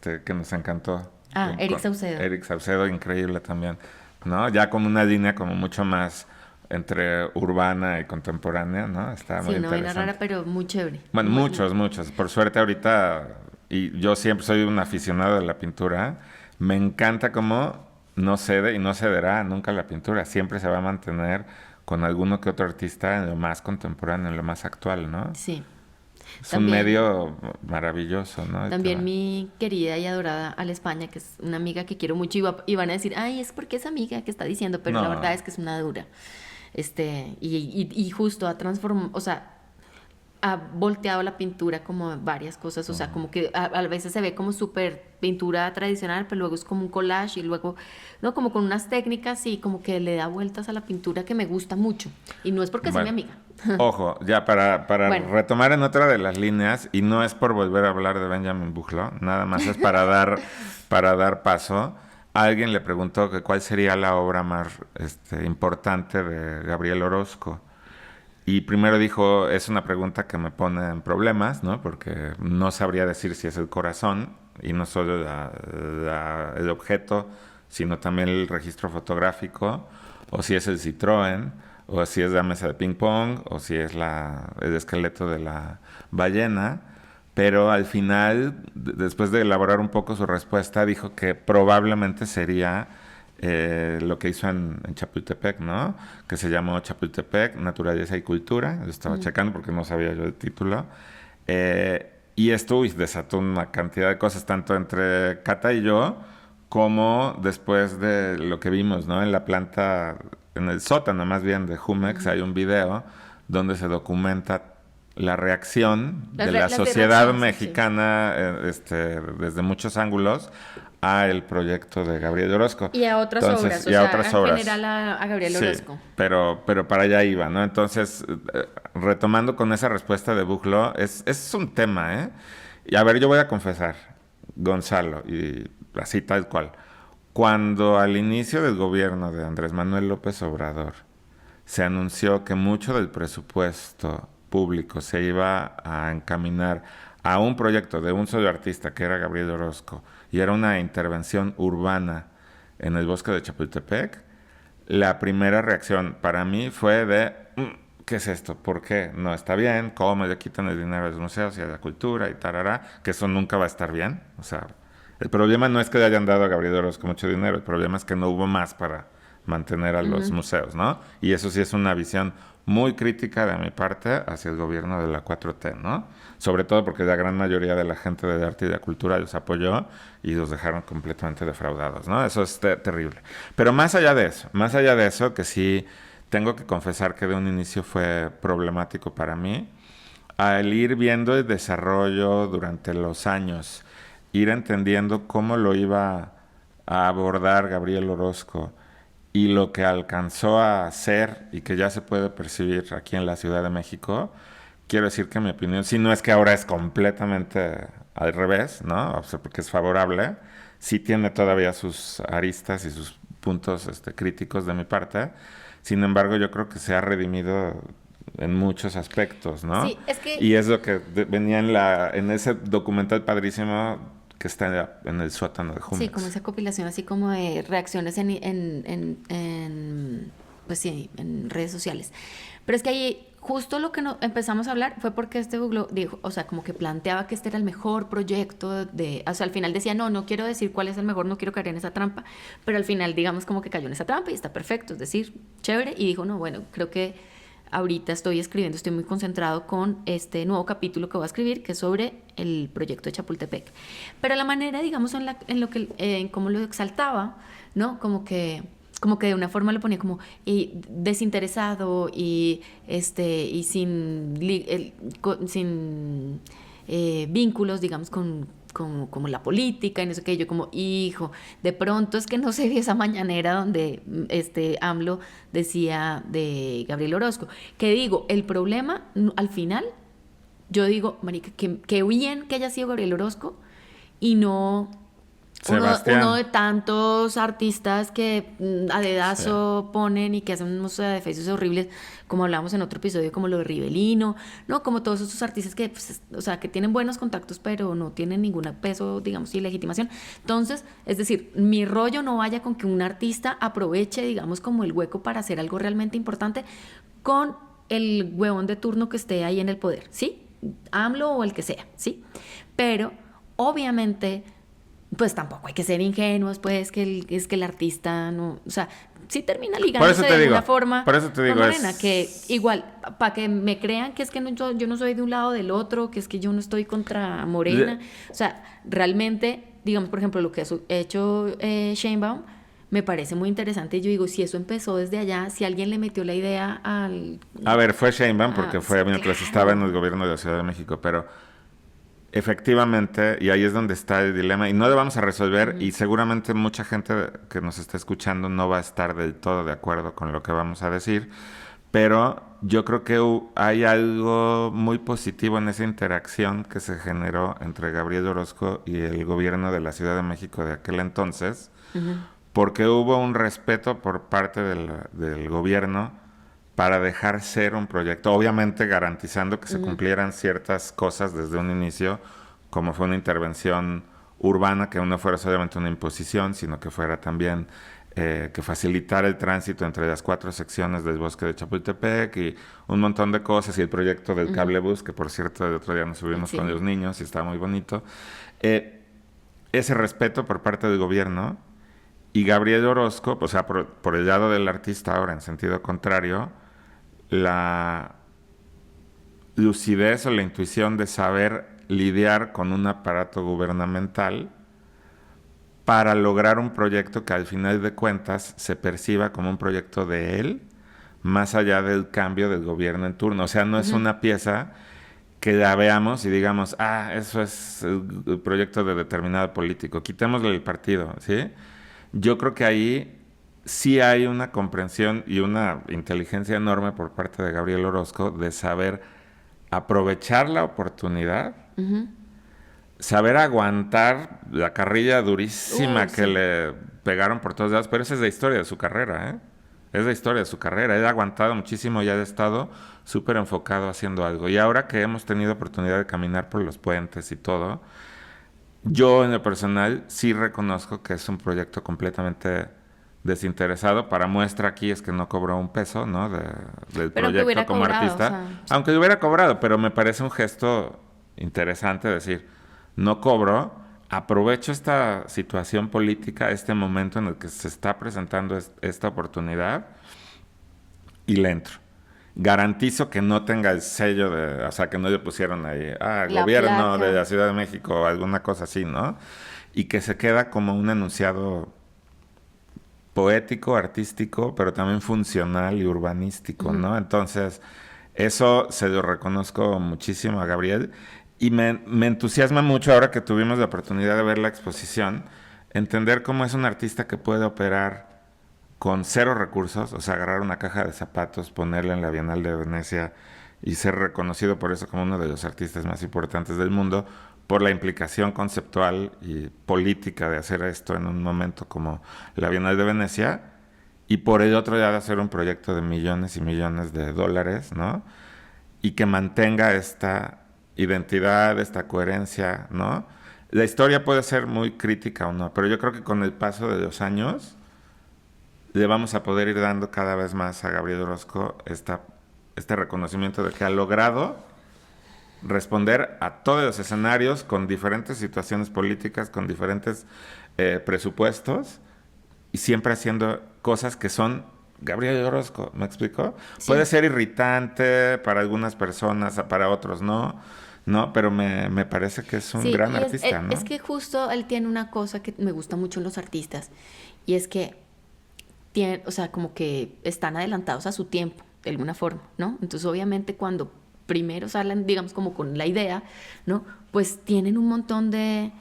B: que nos encantó.
A: Eric Saucedo.
B: Eric Saucedo, increíble también, ¿no? Ya como una línea como mucho más entre urbana y contemporánea, ¿no? Está muy interesante. Sí, una
A: rara, pero muy chévere.
B: Bueno, muchos. Por suerte ahorita, y yo siempre soy un aficionado de la pintura, me encanta cómo no cede y no cederá nunca la pintura. Siempre se va a mantener con alguno que otro artista en lo más contemporáneo, en lo más actual, ¿no?
A: Sí.
B: Es también, un medio maravilloso, ¿no?
A: También mi querida y adorada Ale España, que es una amiga que quiero mucho, y van a decir, ay, es porque es amiga que está diciendo, pero la verdad es que es una dura. Y justo ha transformado, o sea, ha volteado la pintura como varias cosas, o sea, como que a veces se ve como súper pintura tradicional, pero luego es como un collage y luego, ¿no? Como con unas técnicas y como que le da vueltas a la pintura que me gusta mucho. Y no es porque sea mi amiga.
B: Ojo, ya para retomar en otra de las líneas, y no es por volver a hablar de Benjamin Buchlo, nada más es para dar paso. Alguien le preguntó que cuál sería la obra más importante de Gabriel Orozco. Y primero dijo, es una pregunta que me pone en problemas, ¿no? Porque no sabría decir si es el corazón, y no solo el objeto, sino también el registro fotográfico, o si es el Citroën, o si es la mesa de ping pong, o si es el esqueleto de la ballena. Pero al final, después de elaborar un poco su respuesta, dijo que probablemente sería lo que hizo en Chapultepec, ¿no? Que se llamó Chapultepec, Naturaleza y Cultura. Lo estaba checando porque no sabía yo el título. Y esto desató una cantidad de cosas, tanto entre Cata y yo, como después de lo que vimos, ¿no? En la planta, en el sótano más bien de Jumex, hay un video donde se documenta la reacción de la
A: las
B: sociedad
A: reacciones,
B: mexicana desde muchos ángulos a el proyecto de Gabriel Orozco.
A: Y a otras obras,
B: y a otras
A: en
B: obras.
A: general a Gabriel
B: Sí,
A: Orozco.
B: pero para allá iba, ¿no? Entonces, retomando con esa respuesta de Buchlo, es un tema, ¿eh? Y a ver, yo voy a confesar, Gonzalo, y así tal cual. Cuando al inicio del gobierno de Andrés Manuel López Obrador se anunció que mucho del presupuesto público se iba a encaminar a un proyecto de un solo artista, que era Gabriel Orozco, y era una intervención urbana en el bosque de Chapultepec, la primera reacción para mí fue de, ¿qué es esto? ¿Por qué? No está bien, ¿cómo le quitan el dinero a los museos y a la cultura y tarará? Que eso nunca va a estar bien. O sea, el problema no es que le hayan dado a Gabriel Orozco mucho dinero, el problema es que no hubo más para mantener a los museos, ¿no? Y eso sí es una visión muy crítica de mi parte hacia el gobierno de la 4T, ¿no? Sobre todo porque la gran mayoría de la gente de arte y de cultura los apoyó y los dejaron completamente defraudados, ¿no? Eso es terrible. Pero más allá de eso, que sí tengo que confesar que de un inicio fue problemático para mí, al ir viendo el desarrollo durante los años, ir entendiendo cómo lo iba a abordar Gabriel Orozco y lo que alcanzó a hacer y que ya se puede percibir aquí en la Ciudad de México, quiero decir que mi opinión, si no es que ahora es completamente al revés, ¿no? O sea, porque es favorable, sí tiene todavía sus aristas y sus puntos críticos de mi parte. Sin embargo, yo creo que se ha redimido en muchos aspectos, ¿no?
A: Sí, es que...
B: Y es lo que venía en ese documental padrísimo que está en el sótano de Jumex.
A: Sí, como esa compilación así como de reacciones pues sí, en redes sociales. Pero es que ahí justo lo que empezamos a hablar fue porque Buchlo dijo, o sea, como que planteaba que este era el mejor proyecto o sea, al final decía, no quiero decir cuál es el mejor, no quiero caer en esa trampa, pero al final digamos como que cayó en esa trampa y está perfecto, es decir, chévere, y dijo, no, bueno, creo que ahorita estoy muy concentrado con este nuevo capítulo que voy a escribir, que es sobre el proyecto de Chapultepec. Pero la manera, digamos, en cómo lo exaltaba, ¿no? Como que de una forma lo ponía como desinteresado y sin vínculos, digamos, como la política y no sé qué. Yo como, hijo, de pronto es que no se vio esa mañanera donde AMLO decía de Gabriel Orozco. Que digo, el problema, al final, yo digo, marica, que bien que haya sido Gabriel Orozco y no... Uno de tantos artistas que a dedazo ponen y que hacen unos efectos horribles, como hablamos en otro episodio, como lo de Rivelino, ¿no? Como todos esos artistas que, pues, o sea, que tienen buenos contactos, pero no tienen ningún peso, digamos, y legitimación. Entonces, es decir, mi rollo no vaya con que un artista aproveche, digamos, como el hueco para hacer algo realmente importante con el huevón de turno que esté ahí en el poder, ¿sí? AMLO o el que sea, ¿sí? Pero, obviamente... pues tampoco hay que ser ingenuos, pues, es que el artista no, o sea, sí termina ligándose de alguna forma
B: por eso te digo,
A: con Morena, que igual, para que me crean que es que yo no soy de un lado del otro, que es que yo no estoy contra Morena, o sea, realmente, digamos, por ejemplo, lo que ha hecho Sheinbaum, me parece muy interesante, y yo digo, si eso empezó desde allá, si alguien le metió la idea al...
B: A ver, fue Sheinbaum porque fue mientras
A: claro.
B: estaba en el gobierno de la Ciudad de México, pero... efectivamente, y ahí es donde está el dilema, y no lo vamos a resolver, y seguramente mucha gente que nos está escuchando no va a estar del todo de acuerdo con lo que vamos a decir, pero yo creo que hay algo muy positivo en esa interacción que se generó entre Gabriel Orozco y el gobierno de la Ciudad de México de aquel entonces, porque hubo un respeto por parte del gobierno para dejar ser un proyecto, obviamente garantizando que se cumplieran ciertas cosas desde un inicio, como fue una intervención urbana, que no fuera solamente una imposición, sino que fuera también que facilitara el tránsito entre las 4 secciones del bosque de Chapultepec y un montón de cosas, y el proyecto del cablebús, que por cierto el otro día nos subimos con los niños y está muy bonito. Ese respeto por parte del gobierno, y Gabriel Orozco, o sea, por el lado del artista ahora, en sentido contrario, la lucidez o la intuición de saber lidiar con un aparato gubernamental para lograr un proyecto que al final de cuentas se perciba como un proyecto de él, más allá del cambio del gobierno en turno. O sea, no es una pieza que la veamos y digamos, eso es el proyecto de determinado político, quitémosle el partido, ¿sí? Yo creo que ahí sí hay una comprensión y una inteligencia enorme por parte de Gabriel Orozco de saber aprovechar la oportunidad, saber aguantar la carrilla durísima que le pegaron por todos lados, pero esa es la historia de su carrera, ¿eh? Es la historia de su carrera. Él ha aguantado muchísimo y ha estado súper enfocado haciendo algo. Y ahora que hemos tenido oportunidad de caminar por los puentes y todo, yo en lo personal sí reconozco que es un proyecto completamente desinteresado. Para muestra aquí es que no cobró un peso, ¿no? Del
A: Pero que
B: proyecto
A: hubiera
B: como
A: cobrado,
B: artista.
A: o sea,
B: Aunque lo hubiera cobrado, pero me parece un gesto interesante decir, no cobro, aprovecho esta situación política, este momento en el que se está presentando esta oportunidad y le entro. Garantizo que no tenga el sello de, o sea, que no le pusieron ahí,
A: la
B: gobierno de
A: placa.
B: la Ciudad de México o alguna cosa así, ¿no? Y que se queda como un enunciado poético, artístico, pero también funcional y urbanístico, ¿no? Entonces, eso se lo reconozco muchísimo a Gabriel y me entusiasma mucho ahora que tuvimos la oportunidad de ver la exposición, entender cómo es un artista que puede operar con cero recursos, o sea, agarrar una caja de zapatos, ponerla en la Bienal de Venecia y ser reconocido por eso como uno de los artistas más importantes del mundo, por la implicación conceptual y política de hacer esto en un momento como la Bienal de Venecia, y por el otro lado hacer un proyecto de millones y millones de dólares, ¿no? Y que mantenga esta identidad, esta coherencia, ¿no? La historia puede ser muy crítica o no, pero yo creo que con el paso de los años le vamos a poder ir dando cada vez más a Gabriel Orozco este reconocimiento de que ha logrado responder a todos los escenarios con diferentes situaciones políticas, con diferentes presupuestos y siempre haciendo cosas que son Gabriel Orozco, ¿me explico?
A: Sí.
B: Puede ser irritante para algunas personas, para otros no, pero me parece que es un
A: Sí,
B: gran
A: y
B: artista, ¿no?
A: es que justo él tiene una cosa que me gusta mucho en los artistas, y es que tienen, o sea, como que están adelantados a su tiempo, de alguna forma, ¿no? Entonces, obviamente, cuando primero salen, digamos, como con la idea, ¿no? Pues tienen un montón de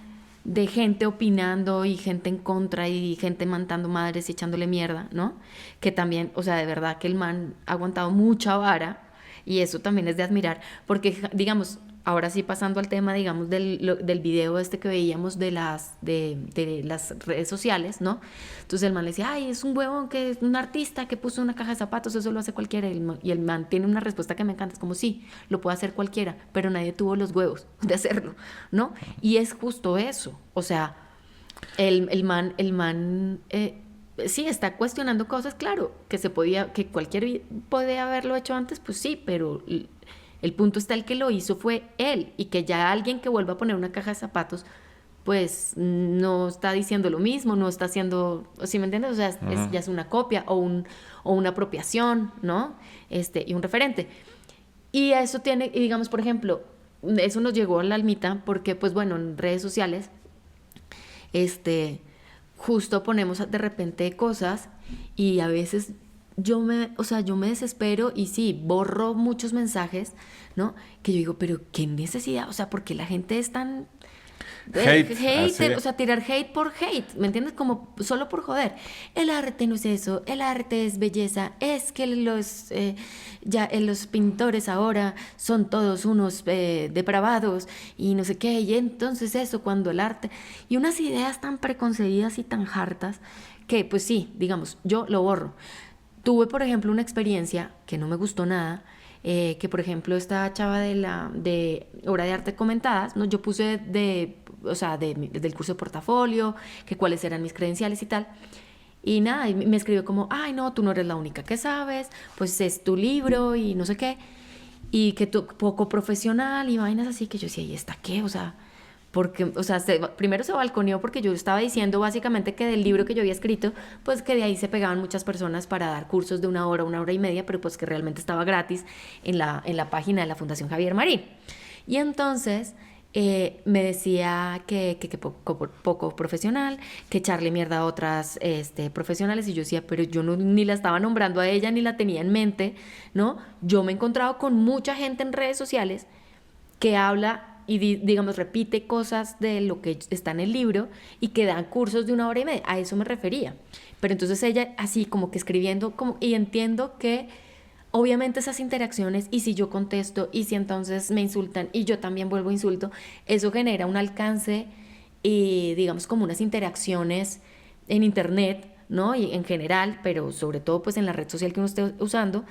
A: gente opinando y gente en contra y gente mandando madres y echándole mierda, ¿no? Que también, o sea, de verdad que el man ha aguantado mucha vara y eso también es de admirar, porque, digamos, ahora sí pasando al tema, digamos, del video este que veíamos de las redes sociales, ¿no? Entonces el man le decía, ay, es un huevón que es un artista que puso una caja de zapatos, eso lo hace cualquiera. Y el man tiene una respuesta que me encanta, es como, sí, lo puede hacer cualquiera, pero nadie tuvo los huevos de hacerlo, ¿no? Y es justo eso, o sea, sí, está cuestionando cosas, claro, que cualquiera podía haberlo hecho antes, pues sí, pero el punto está el que lo hizo fue él, y que ya alguien que vuelva a poner una caja de zapatos, pues no está diciendo lo mismo, no está haciendo, ¿sí me entiendes? O sea, ya es una copia o una apropiación, ¿no? Y un referente. Y eso tiene, y digamos, por ejemplo, eso nos llegó a la almita porque, pues bueno, en redes sociales, justo ponemos de repente cosas y a veces yo me desespero y sí, borro muchos mensajes, ¿no? Que yo digo, pero qué necesidad, o sea, porque la gente es tan
B: Hate,
A: o sea, tirar hate por hate, ¿me entiendes? Como solo por joder. El arte no es eso, el arte es belleza, es que los pintores ahora son todos unos depravados y no sé qué, y entonces eso cuando el arte, y unas ideas tan preconcebidas y tan hartas que pues sí, digamos, yo lo borro. Tuve, por ejemplo, una experiencia que no me gustó nada, que por ejemplo esta chava de obra de arte comentadas, ¿no? Yo puse o sea, del curso de portafolio, que cuáles eran mis credenciales y tal. Y nada, y me escribió como, ay, no, tú no eres la única que sabes, pues es tu libro y no sé qué. Y que tú, poco profesional y vainas así, que yo decía, ¿y esta qué? O sea, porque, o sea, primero se balconeó porque yo estaba diciendo básicamente que del libro que yo había escrito, pues que de ahí se pegaban muchas personas para dar cursos de una hora y media, pero pues que realmente estaba gratis en la página de la Fundación Javier Marín. Y entonces me decía que poco profesional, que echarle mierda a otras profesionales, y yo decía, pero yo ni la estaba nombrando a ella, ni la tenía en mente, ¿no? Yo me he encontrado con mucha gente en redes sociales que habla y digamos repite cosas de lo que está en el libro y que dan cursos de 1 hora y media. A eso me refería. Pero entonces ella así como que escribiendo y entiendo que obviamente esas interacciones, y si yo contesto y si entonces me insultan y yo también vuelvo a insulto, eso genera un alcance y digamos como unas interacciones en internet, ¿no? Y en general, pero sobre todo pues en la red social que uno esté usando,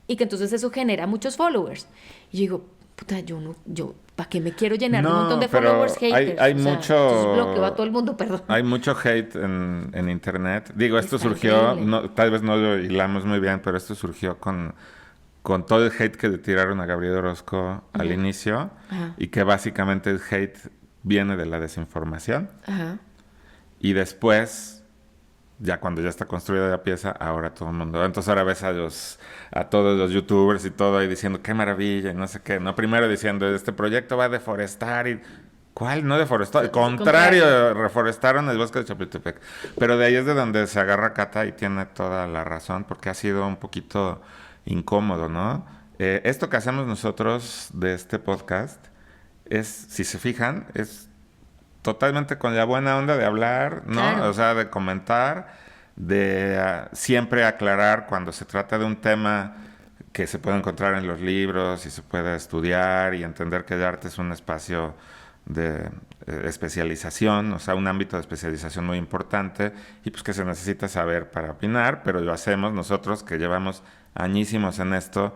A: y que entonces eso genera muchos followers. Y yo digo, puta, ¿para qué me quiero llenar de un montón de followers haters?
B: Hay
A: entonces bloqueo a
B: mucho...
A: todo el mundo, perdón.
B: Hay mucho hate en internet. Digo, esto
A: Está
B: surgió,
A: increíble.
B: no, tal vez no lo hilamos muy bien, pero esto surgió con todo el hate que le tiraron a Gabriel Orozco al inicio,
A: Ajá.
B: y que básicamente el hate viene de la desinformación.
A: Ajá.
B: Y después, ya cuando ya está construida la pieza, ahora todo el mundo... Entonces ahora ves a todos los youtubers y todo ahí diciendo, qué maravilla, y no sé qué. No, primero diciendo, este proyecto va a deforestar y... ¿Cuál? No deforestó. Al contrario, reforestaron el bosque de Chapultepec. Pero de ahí es de donde se agarra Cata y tiene toda la razón, porque ha sido un poquito incómodo, ¿no? Esto que hacemos nosotros de este podcast es, si se fijan, es totalmente con la buena onda de hablar, ¿no?
A: Claro.
B: O sea, de comentar, de siempre aclarar cuando se trata de un tema que se puede encontrar en los libros y se puede estudiar y entender que el arte es un espacio de especialización, o sea, un ámbito de especialización muy importante y pues que se necesita saber para opinar, pero lo hacemos nosotros que llevamos añísimos en esto,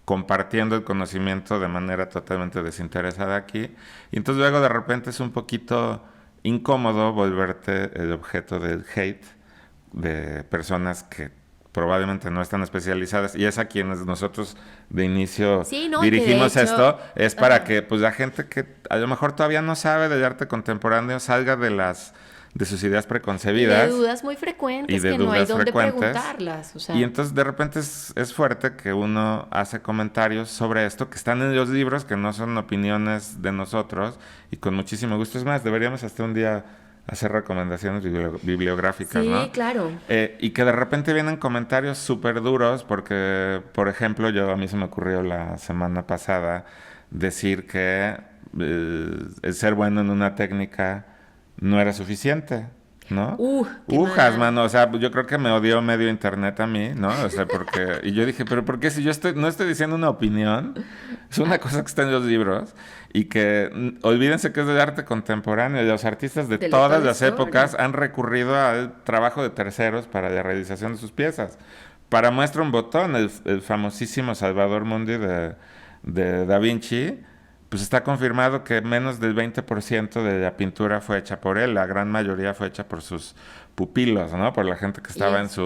B: compartiendo el conocimiento de manera totalmente desinteresada aquí. Y entonces luego de repente es un poquito incómodo volverte el objeto del hate de personas que probablemente no están especializadas, y es a quienes nosotros de inicio
A: Sí, no,
B: dirigimos
A: que de hecho,
B: esto, es para que pues la gente que a lo mejor todavía no sabe del arte contemporáneo salga de sus ideas
A: y
B: preconcebidas.
A: de dudas muy frecuentes
B: Y de
A: que no hay
B: dudas
A: dónde
B: frecuentes.
A: preguntarlas. O sea,
B: Y entonces de repente es fuerte que uno hace comentarios sobre esto que están en los libros, que no son opiniones de nosotros, y con muchísimo gusto. Es más, deberíamos hasta un día hacer recomendaciones bibliográficas,
A: sí,
B: ¿no?
A: claro.
B: Y que de repente vienen comentarios súper duros, porque, por ejemplo, a mí se me ocurrió la semana pasada decir que el ser bueno en una técnica no era suficiente, ¿no?
A: Qué
B: Ujas,
A: mal.
B: mano, o sea, yo creo que me odió medio internet a mí, ¿no? O sea, porque... Y yo dije, pero ¿por qué si no estoy diciendo una opinión? Es una cosa que está en los libros, y que olvídense que es de arte contemporáneo. Los artistas de
A: De
B: todas
A: toda la
B: las
A: historia.
B: épocas han recurrido al trabajo de terceros para la realización de sus piezas. Para muestra un botón, el famosísimo Salvador Mundi de Da Vinci, pues está confirmado que menos del 20% de la pintura fue hecha por él. La gran mayoría fue hecha por sus pupilos, ¿no? Por la gente que estaba
A: Yes.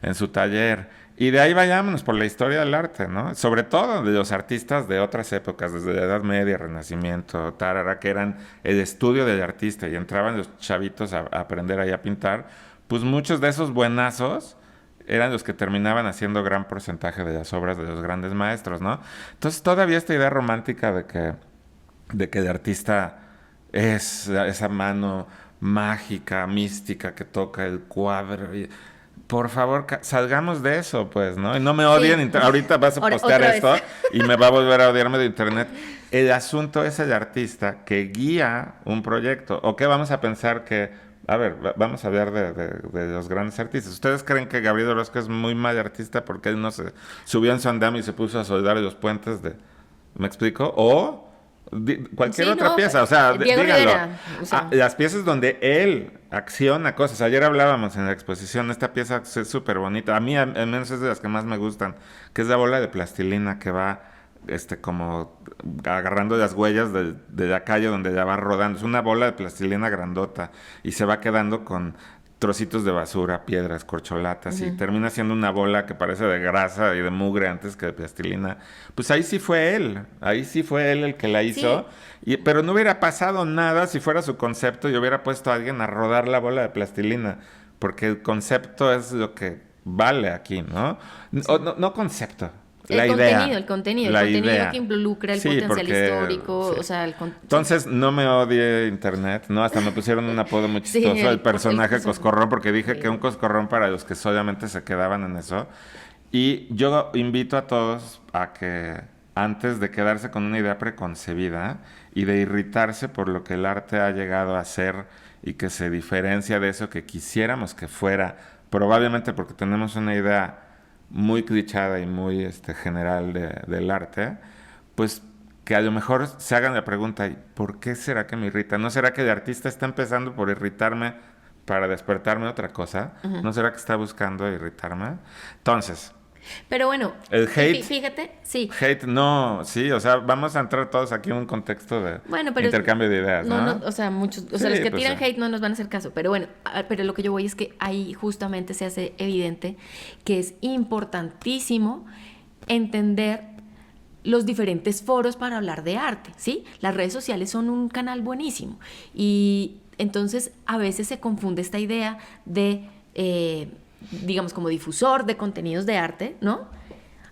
B: en su taller. Y de ahí vayámonos por la historia del arte, ¿no? Sobre todo de los artistas de otras épocas, desde la Edad Media, Renacimiento, tarara, que eran el estudio del artista y entraban los chavitos a aprender ahí a pintar. Pues muchos de esos buenazos eran los que terminaban haciendo gran porcentaje de las obras de los grandes maestros, ¿no? Entonces todavía esta idea romántica de que el artista es esa mano mágica, mística que toca el cuadro. Por favor, salgamos de eso, pues, ¿no? Y no me odien.
A: Sí.
B: Ahorita vas a postear
A: Otra
B: esto
A: vez.
B: y me va a volver a odiarme de internet. El asunto es el artista que guía un proyecto. ¿O qué vamos a pensar que... A ver, vamos a hablar de los grandes artistas. ¿Ustedes creen que Gabriel Orozco es muy mal artista porque él no se subió en su andamio y se puso a soldar los puentes de... ¿Me explico? O cualquier
A: Sí,
B: otra
A: no,
B: pieza, o sea,
A: Diego
B: díganlo.
A: Rivera, o sea.
B: Las piezas donde él acciona cosas. Ayer hablábamos en la exposición, esta pieza es súper bonita. A mí, al menos, es de las que más me gustan, que es la bola de plastilina que va como agarrando las huellas de la calle donde ya va rodando. Es una bola de plastilina grandota y se va quedando con trocitos de basura, piedras, corcholatas, y termina siendo una bola que parece de grasa y de mugre antes que de plastilina. Pues ahí sí fue él el que la hizo, pero no hubiera pasado nada si fuera su concepto y hubiera puesto a alguien a rodar la bola de plastilina, porque el concepto es lo que vale aquí, ¿no? No concepto. La idea.
A: El contenido que involucra el
B: Sí,
A: potencial
B: porque,
A: histórico,
B: sí.
A: o sea,
B: Entonces, no me odie internet, ¿no? Hasta me pusieron un apodo muy chistoso, el personaje coscorrón, porque dije que un coscorrón para los que solamente se quedaban en eso. Y yo invito a todos a que antes de quedarse con una idea preconcebida y de irritarse por lo que el arte ha llegado a ser y que se diferencia de eso que quisiéramos que fuera, probablemente porque tenemos una idea muy clichada y muy general del arte, pues que a lo mejor se hagan la pregunta, ¿por qué será que me irrita? ¿No será que el artista está empezando por irritarme para despertarme otra cosa? Uh-huh. ¿No será que está buscando irritarme? Entonces...
A: Pero bueno,
B: el hate,
A: fíjate, sí.
B: Hate, no, sí, o sea, vamos a entrar todos aquí en un contexto de intercambio de ideas, ¿no?
A: No, o sea, muchos, o sea, los que tiran hate no nos van a hacer caso, pero bueno, pero lo que yo voy es que ahí justamente se hace evidente que es importantísimo entender los diferentes foros para hablar de arte, ¿sí? Las redes sociales son un canal buenísimo y entonces a veces se confunde esta idea de... digamos, como difusor de contenidos de arte, ¿no?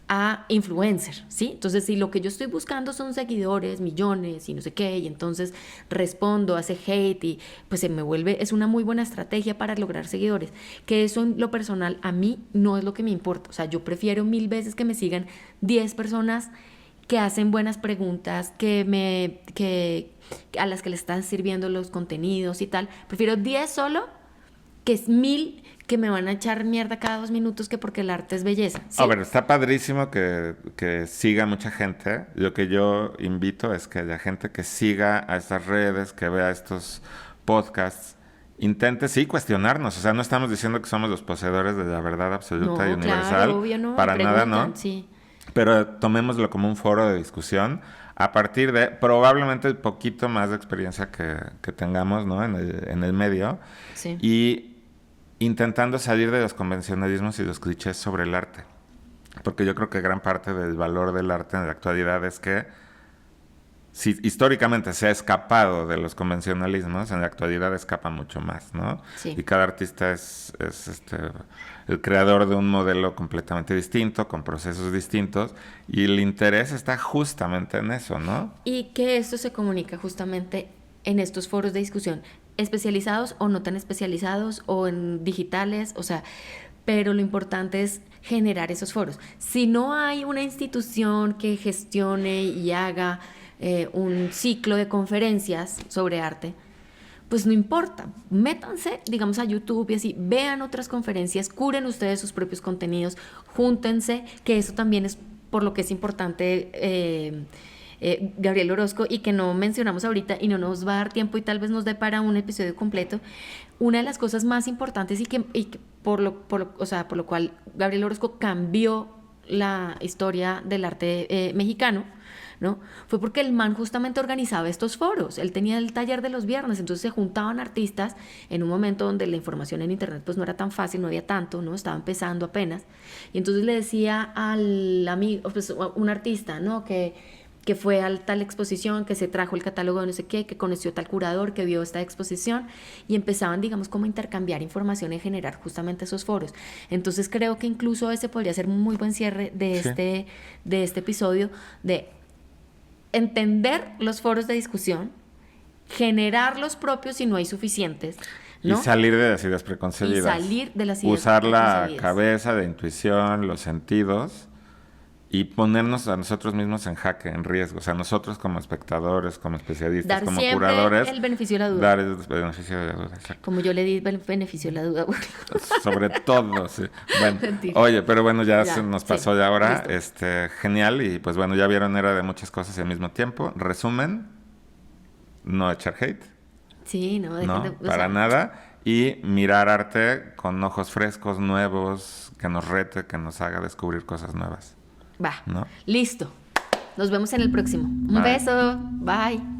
A: A influencer, ¿sí? Entonces, si lo que yo estoy buscando son seguidores, millones y no sé qué, y entonces respondo, hace hate y pues se me vuelve, es una muy buena estrategia para lograr seguidores, que eso en lo personal a mí no es lo que me importa, o sea, yo prefiero 1000 veces que me sigan 10 personas que hacen buenas preguntas, a las que le están sirviendo los contenidos y tal, prefiero 10 solo que es 1000 que me van a echar mierda cada 2 minutos que porque el arte es belleza, ¿sí?
B: A ver, está padrísimo que siga mucha gente. Lo que yo invito es que la gente que siga a estas redes, que vea estos podcasts, intente sí cuestionarnos. O sea, no estamos diciendo que somos los poseedores de la verdad absoluta y universal.
A: Claro, obvio, no.
B: Para nada, ¿no?
A: Sí.
B: Pero tomémoslo como un foro de discusión a partir de probablemente el poquito más de experiencia que tengamos, ¿no? En el medio.
A: Sí.
B: Y intentando salir de los convencionalismos y los clichés sobre el arte. Porque yo creo que gran parte del valor del arte en la actualidad es que si históricamente se ha escapado de los convencionalismos, en la actualidad escapa mucho más, ¿no?
A: Sí.
B: Y cada artista es el creador de un modelo completamente distinto, con procesos distintos, y el interés está justamente en eso, ¿no?
A: Y que esto se comunica justamente en estos foros de discusión, especializados o no tan especializados, o en digitales, o sea, pero lo importante es generar esos foros. Si no hay una institución que gestione y haga un ciclo de conferencias sobre arte, pues no importa, métanse, digamos, a YouTube y así, vean otras conferencias, curen ustedes sus propios contenidos, júntense, que eso también es por lo que es importante Gabriel Orozco, y que no mencionamos ahorita y no nos va a dar tiempo y tal vez nos dé para un episodio completo. Una de las cosas más importantes y que por lo cual Gabriel Orozco cambió la historia del arte mexicano, ¿no? Fue porque el man justamente organizaba estos foros. Él tenía el taller de los viernes, entonces se juntaban artistas en un momento donde la información en internet pues no era tan fácil, no había tanto, ¿no? Estaba empezando apenas. Y entonces le decía al amigo, pues un artista, ¿no? Que fue a tal exposición, que se trajo el catálogo de no sé qué, que conoció tal curador, que vio esta exposición, y empezaban, digamos, como a intercambiar información y generar justamente esos foros. Entonces creo que incluso ese podría ser un muy buen cierre de este episodio, de entender los foros de discusión, generar los propios si no hay suficientes, ¿no?
B: Y salir de las ideas preconcebidas. Usar la cabeza, la intuición, los sentidos, y ponernos a nosotros mismos en jaque, en riesgo. O sea, nosotros como espectadores, como especialistas, como curadores.
A: Dar el beneficio de la duda.
B: Dar el beneficio de la duda, exacto.
A: Como yo le di el beneficio de la duda.
B: Sobre todo, sí. Bueno, oye, pero bueno, ya se nos pasó ya ahora. Genial, y pues bueno, ya vieron, era de muchas cosas al mismo tiempo. Resumen, no echar hate.
A: Sí, no,
B: para nada. Y mirar arte con ojos frescos, nuevos, que nos rete, que nos haga descubrir cosas nuevas.
A: Va, ¿no? Listo. Nos vemos en el próximo. Un beso. Bye.